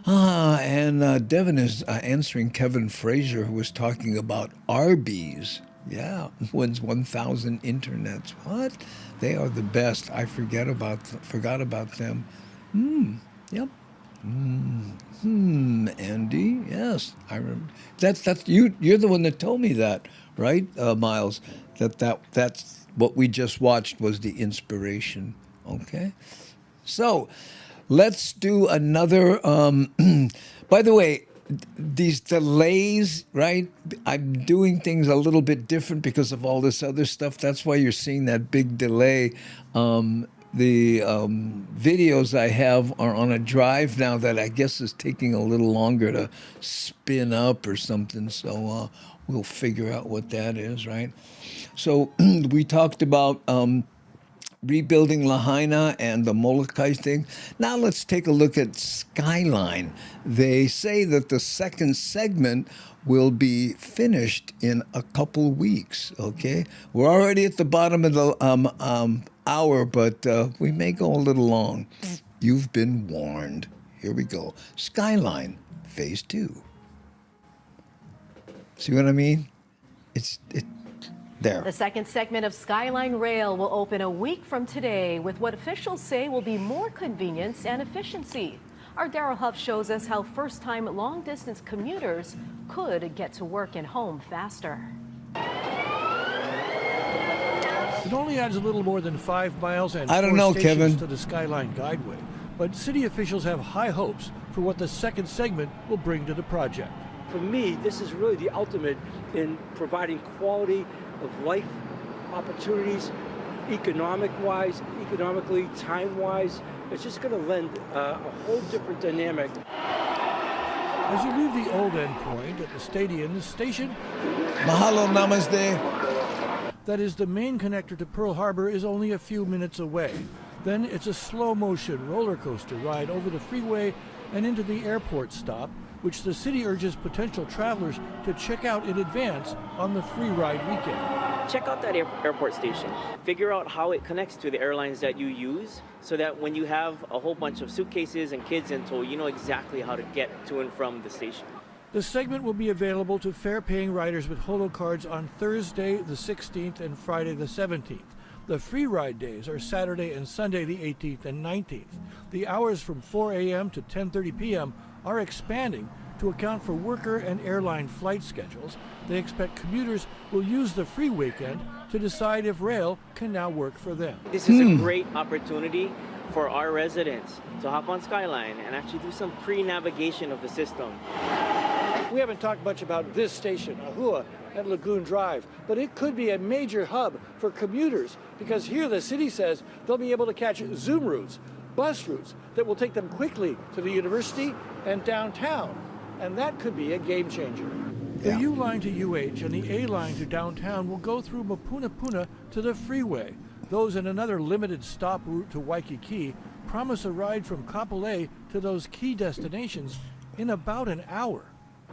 And Devin is answering Kevin Frazier, who was talking about Arby's. Yeah, wins 1,000 internets. What? They are the best. I forgot about them. Yep. Andy, yes, I remember. That's you. You're the one that told me that, right, Miles? That's what we just watched was the inspiration. Okay, so let's do another. By the way, these delays, right? I'm doing things a little bit different because of all this other stuff. That's why you're seeing that big delay. The videos I have are on a drive now that I guess is taking a little longer to spin up or something. So we'll figure out what that is, right? So we talked about rebuilding Lahaina and the Molokai thing. Now let's take a look at Skyline. They say that the second segment will be finished in a couple weeks, okay? We're already at the bottom of the hour, but we may go a little long. You've been warned. Here we go. Skyline, Phase 2. See what I mean? There. The second segment of Skyline Rail will open a week from today with what officials say will be more convenience and efficiency. Our Daryl Huff shows us how first-time long-distance commuters could get to work and home faster. It only adds a little more than 5 miles and I don't know, stations Kevin. to the Skyline Guideway, but city officials have high hopes for what the second segment will bring to the project. For me, this is really the ultimate in providing quality of life opportunities, economically, time-wise. It's just going to lend a whole different dynamic. As you leave the old end point at the stadium station, Mahalo, namaste. That is the main connector to Pearl Harbor is only a few minutes away. Then it's a slow-motion roller coaster ride over the freeway and into the airport stop, which the city urges potential travelers to check out in advance on the free ride weekend. Check out that airport station. Figure out how it connects to the airlines that you use so that when you have a whole bunch of suitcases and kids in tow, you know exactly how to get to and from the station. The segment will be available to fare-paying riders with Holo cards on Thursday the 16th and Friday the 17th. The free ride days are Saturday and Sunday the 18th and 19th. The hours from 4 a.m. to 10:30 p.m. are expanding to account for worker and airline flight schedules. They expect commuters will use the free weekend to decide if rail can now work for them. This is a great opportunity for our residents to hop on Skyline and actually do some pre-navigation of the system. We haven't talked much about this station, Ahua, at Lagoon Drive, but it could be a major hub for commuters because here the city says they'll be able to catch Zoom routes, bus routes that will take them quickly to the university and downtown, and that could be a game changer. The U line to UH and the A line to downtown will go through Mapunapuna to the freeway. Those in another limited stop route to Waikiki promise a ride from Kapolei to those key destinations in about an hour.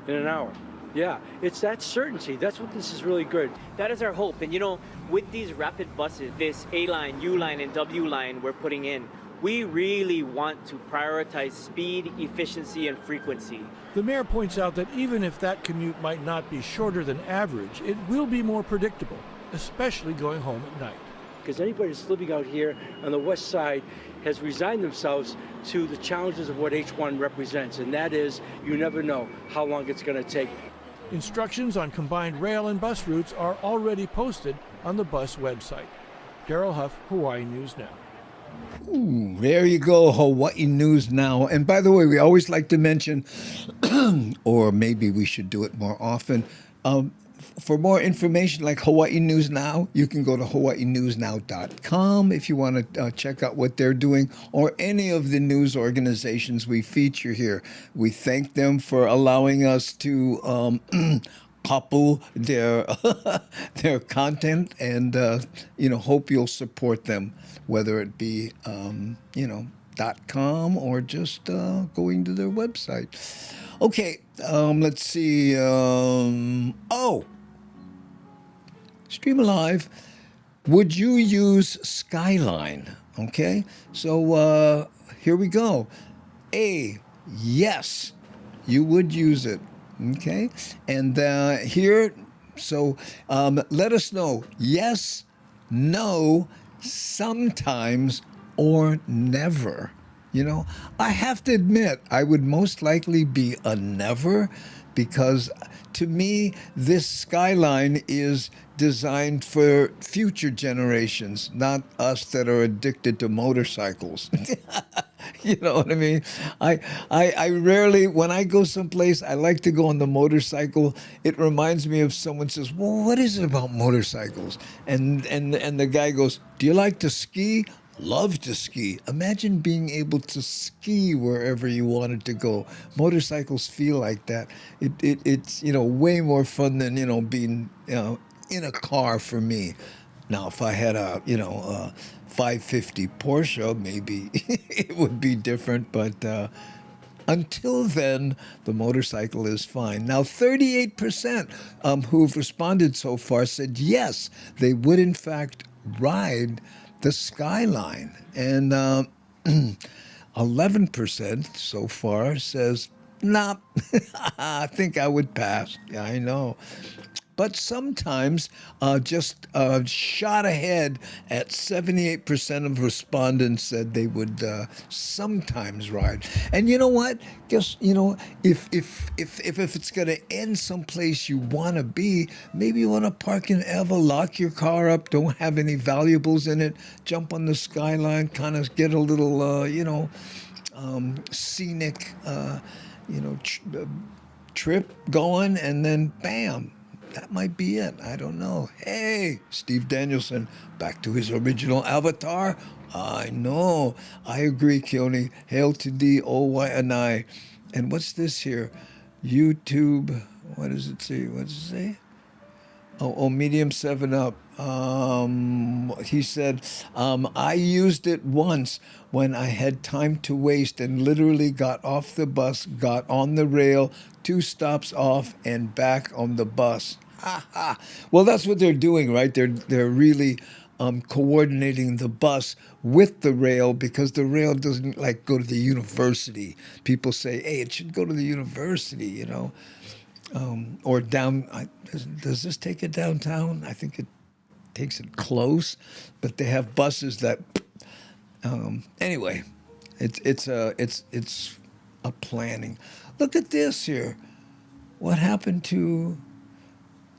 In an hour. Yeah, it's that certainty. That's what this is really good. That is our hope. And you know, with these rapid buses, this A line, U line, and W line we're putting in, we really want to prioritize speed, efficiency, and frequency. The mayor points out that even if that commute might not be shorter than average, it will be more predictable, especially going home at night. Because anybody that's living out here on the west side has resigned themselves to the challenges of what H1 represents, and that is you never know how long it's going to take. Instructions on combined rail and bus routes are already posted on the bus website. Daryl Huff, Hawaii News Now. Ooh, there you go, Hawaii News Now. And by the way, we always like to mention, or maybe we should do it more often, for more information like Hawaii News Now, you can go to hawaiinewsnow.com if you want to check out what they're doing, or any of the news organizations we feature here. We thank them for allowing us to kapu their content, and hope you'll support them, whether it be .com or just going to their website. Okay, let's see. Stream Alive. Would you use Skyline? Okay, so here we go. A, yes, you would use it. Okay, and here, so let us know, yes, no, sometimes, or never. I have to admit, I would most likely be a never, because to me, this Skyline is designed for future generations, not us that are addicted to motorcycles. You know what I mean? I rarely, when I go someplace, I like to go on the motorcycle. It reminds me of someone says, well, what is it about motorcycles? And the guy goes, do you like to ski? Love to ski. Imagine being able to ski wherever you wanted to go. Motorcycles feel like that. It's way more fun than being in a car for me. Now, if I had a 550 Porsche, maybe it would be different. But until then, the motorcycle is fine. Now, 38% who've responded so far said yes, they would in fact ride the Skyline, and 11% so far says, nah, I think I would pass. Yeah, I know. But sometimes, just shot ahead at 78% of respondents said they would sometimes ride. And you know what? Guess if it's going to end someplace you want to be, maybe you want to park in Ewa, lock your car up, don't have any valuables in it, jump on the Skyline, kind of get a little scenic trip going, and then bam. That might be it. I don't know. Hey, Steve Danielson, back to his original avatar. I know. I agree, Keone. Hail to DOYNI. And what's this here? YouTube. What does it say? What does it say? Oh, medium 7-Up. He said, I used it once when I had time to waste and literally got off the bus, got on the rail, 2 stops off, and back on the bus. Ha ha. Well, that's what they're doing, right? They're really coordinating the bus with the rail, because the rail doesn't go to the university. People say, hey, it should go to the university, or down. Does this take it downtown? I think it takes it close, but they have buses that. Anyway, it's a planning. Look at this here. What happened to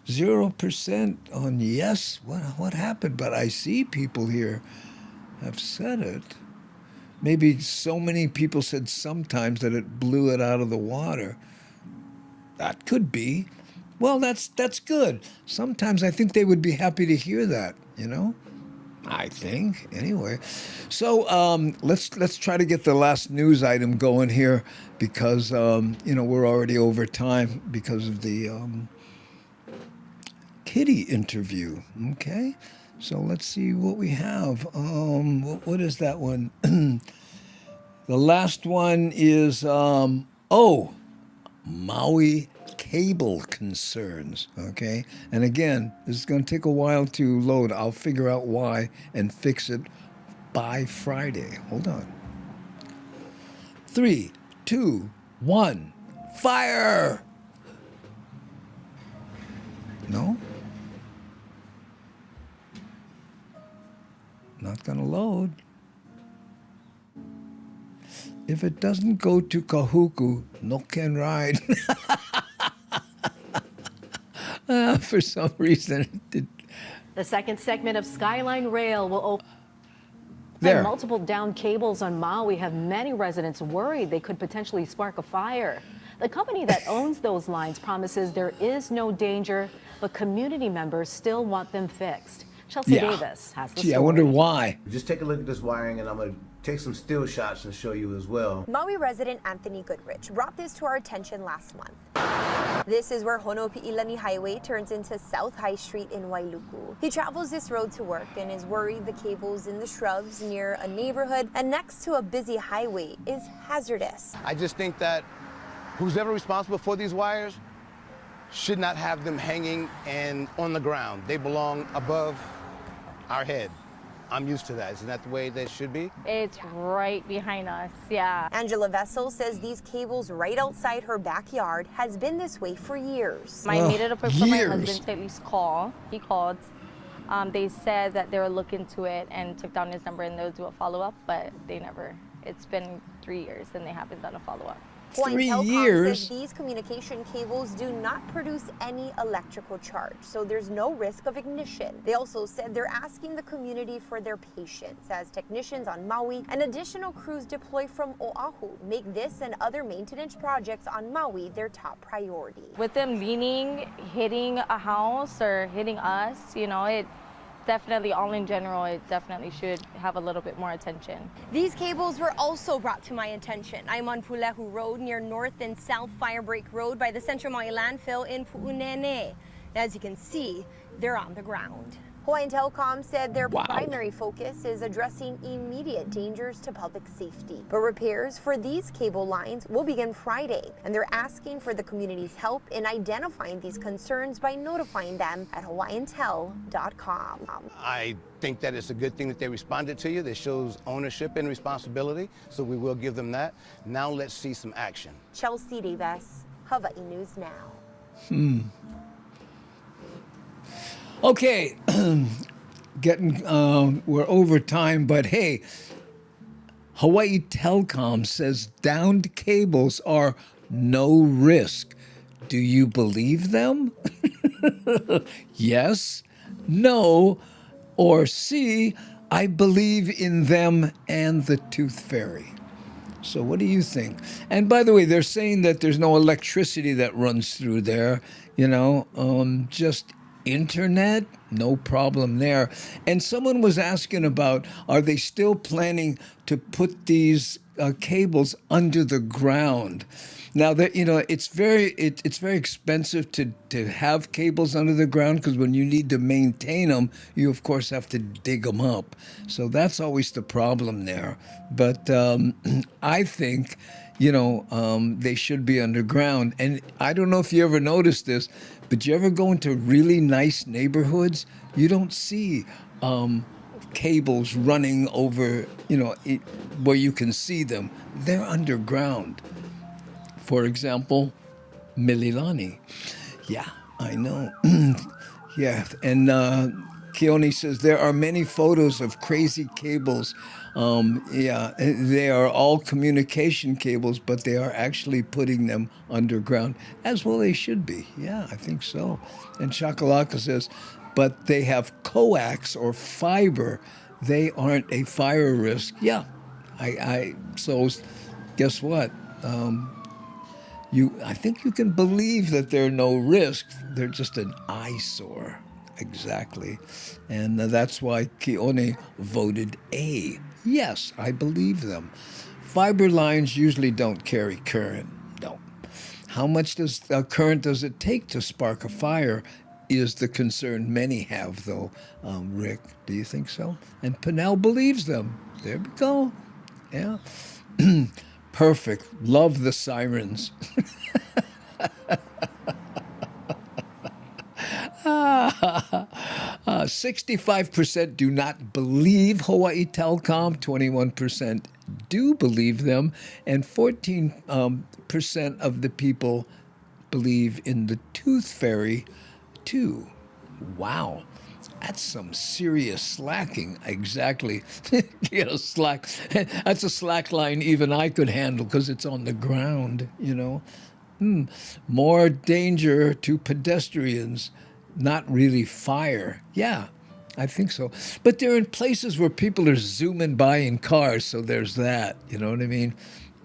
0% on yes? What happened? But I see people here have said it. Maybe so many people said sometimes that it blew it out of the water. That could be. Well, that's good. Sometimes I think they would be happy to hear that, I think, anyway. So let's try to get the last news item going here, because we're already over time because of the Kitty interview. Okay, so let's see what we have. What is that one? The last one is Maui cable concerns. Okay, and again, this is going to take a while to load. I'll figure out why and fix it by Friday. Hold on. 3, 2, 1, fire! No? Not going to load. If it doesn't go to Kahuku, no can ride. For some reason, it did. The second segment of Skyline Rail will open. And multiple downed cables on Maui have many residents worried they could potentially spark a fire. The company that owns those lines promises there is no danger, but community members still want them fixed. Chelsea Davis has the story. I wonder why. Just take a look at this wiring, and I'm going to take some still shots and show you as well. Maui resident Anthony Goodrich brought this to our attention last month. This is where Honopi'ilani Highway turns into South High Street in Wailuku. He travels this road to work and is worried the cables in the shrubs near a neighborhood and next to a busy highway is hazardous. I just think that who's ever responsible for these wires should not have them hanging and on the ground. They belong above our head. I'm used to that. Isn't that the way they should be? It's right behind us, yeah. Angela Vessel says these cables right outside her backyard has been this way for years. I made it a point for my husband to at least call. He called. They said that they were looking into it and took down his number and they'll do a follow-up, but they never. It's been 3 years and they haven't done a follow-up. Telcom says these communication cables do not produce any electrical charge, so there's no risk of ignition. They also said they're asking the community for their patience as technicians on Maui and additional crews deploy from Oahu make this and other maintenance projects on Maui their top priority. With them leaning, hitting a house or hitting us, you know, it definitely, all in general, it definitely should have a little bit more attention. These cables were also brought to my attention. I'm on Pulehu Road near North and South Firebreak Road by the Central Maui landfill in Pu'unene. As you can see, they're on the ground. Hawaiian Telcom said their primary focus is addressing immediate dangers to public safety. But repairs for these cable lines will begin Friday, and they're asking for the community's help in identifying these concerns by notifying them at hawaiiantel.com. I think that it's a good thing that they responded to you. That shows ownership and responsibility, so we will give them that. Now let's see some action. Chelsea Davis, Hawaii News Now. Okay, we're over time, but hey, Hawaii Telcom says downed cables are no risk. Do you believe them? Yes, no, or C, I believe in them and the Tooth Fairy. So what do you think? And by the way, they're saying that there's no electricity that runs through there, just internet, no problem there. And someone was asking about, are they still planning to put these cables under the ground? Now that it's very expensive to have cables under the ground, because when you need to maintain them, you of course have to dig them up. So that's always the problem there. But I think they should be underground. And I don't know if you ever noticed this, but you ever go into really nice neighborhoods, you don't see cables running over, where you can see them. They're underground. For example, Mililani. Yeah, I know. Yeah, and Keone says there are many photos of crazy cables. They are all communication cables, but they are actually putting them underground, as well they should be. Yeah, I think so. And Chakalaka says, but they have coax or fiber. They aren't a fire risk. Yeah, so guess what? I think you can believe that they're no risk. They're just an eyesore. Exactly. And that's why Keone voted A. Yes, I believe them. Fiber lines usually don't carry current. No. How much current does it take to spark a fire is the concern many have, though. Rick, do you think so? And Pinnell believes them. There we go. Yeah. Perfect. Love the sirens. 65% do not believe Hawaii Telcom, 21% do believe them, and 14% of the people believe in the Tooth Fairy, too. Wow. That's some serious slacking. Exactly. Slack. That's a slack line even I could handle because it's on the ground, More danger to pedestrians, not really fire. Yeah, I think so. But they're in places where people are zooming by in cars, so there's that. You know what I mean?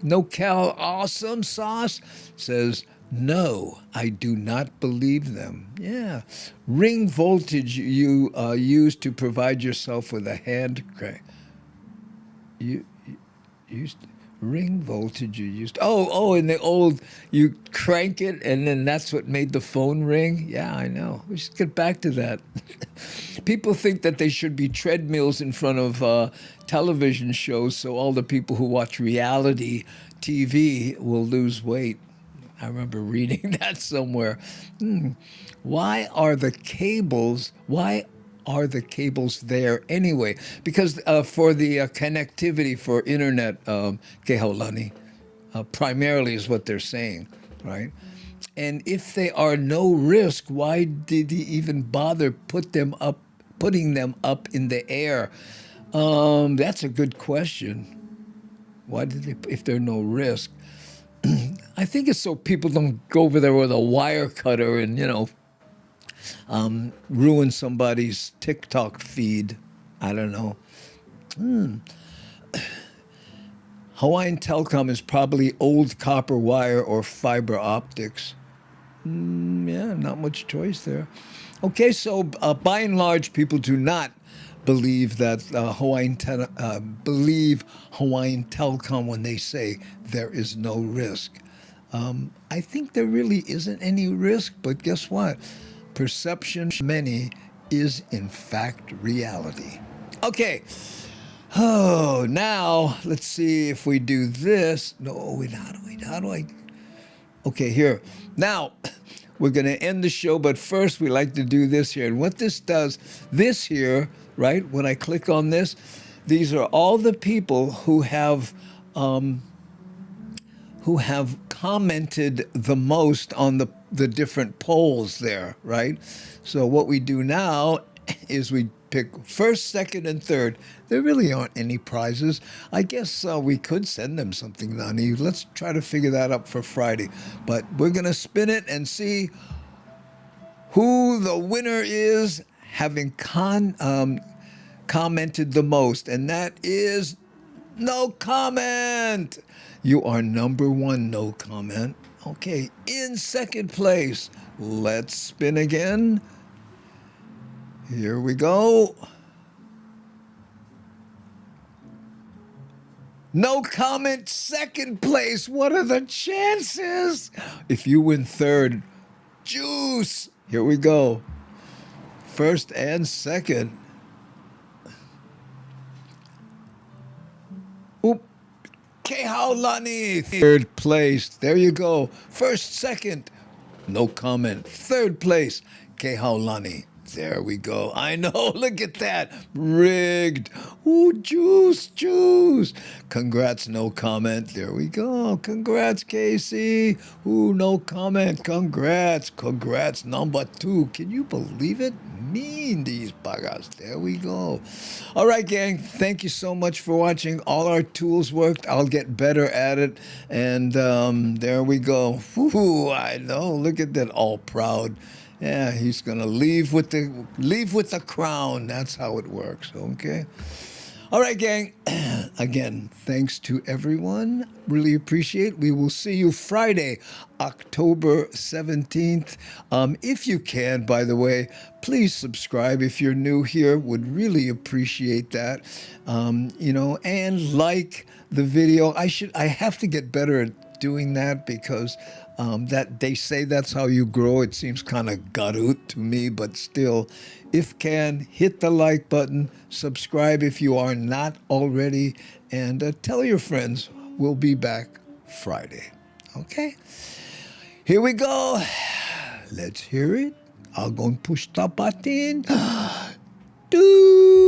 No Cal Awesome Sauce says, no, I do not believe them. Yeah. Ring voltage you use to provide yourself with a hand crank. You used ring voltage you used. In the old, you crank it and then that's what made the phone ring. Yeah, I know. We should get back to that. People think that they should be treadmills in front of television shows so all the people who watch reality TV will lose weight. I remember reading that somewhere. Why are the cables there anyway? Because for the connectivity for internet, Kehaulani, primarily is what they're saying, right? And if they are no risk, why did he even bother putting them up in the air? That's a good question. Why did they, if they're no risk? I think it's so people don't go over there with a wire cutter and, ruin somebody's TikTok feed. I don't know. Hawaiian Telcom is probably old copper wire or fiber optics. Yeah, not much choice there. Okay, so by and large, people do not believe that believe Hawaiian Telcom when they say there is no risk. I think there really isn't any risk, but guess what? Perception many is in fact reality. Okay. Oh, now let's see if we do this. No, wait, how do I? Okay, here. Now, we're going to end the show, but first we like to do this here. And what this does, this here, right, when I click on this, these are all the people who have commented the most on the different polls there, right? So what we do now is we pick first, second, and third. There really aren't any prizes. I guess we could send them something, Nani. Let's try to figure that up for Friday. But we're going to spin it and see who the winner is having commented the most. And that is no comment. You are number one, no comment. Okay, in second place, let's spin again. Here we go. No comment, second place. What are the chances? If you win third, juice. Here we go. First and second. Oop. Kehaulani, third place. There you go. First, second, no comment. Third place, Kehaulani. There we go. I know. Look at that. Rigged. Ooh, juice. Congrats, no comment. There we go. Congrats, Casey. Ooh, no comment. Congrats, number two. Can you believe it? Mean these bagas. There we go. All right, gang. Thank you so much for watching. All our tools worked. I'll get better at it. And there we go. Ooh, I know. Look at that. All proud. Yeah, he's gonna leave with the crown. That's how it works. Okay. All right, gang. Again, thanks to everyone. Really appreciate. We will see you Friday, October 17th. If you can, by the way, please subscribe if you're new here. Would really appreciate that. And like the video. I have to get better at doing that because that they say that's how you grow. It seems kind of garut to me, but still, if can, hit the like button, subscribe if you are not already, and tell your friends. We'll be back Friday. Okay? Here we go. Let's hear it. I'll go and push the button. Do.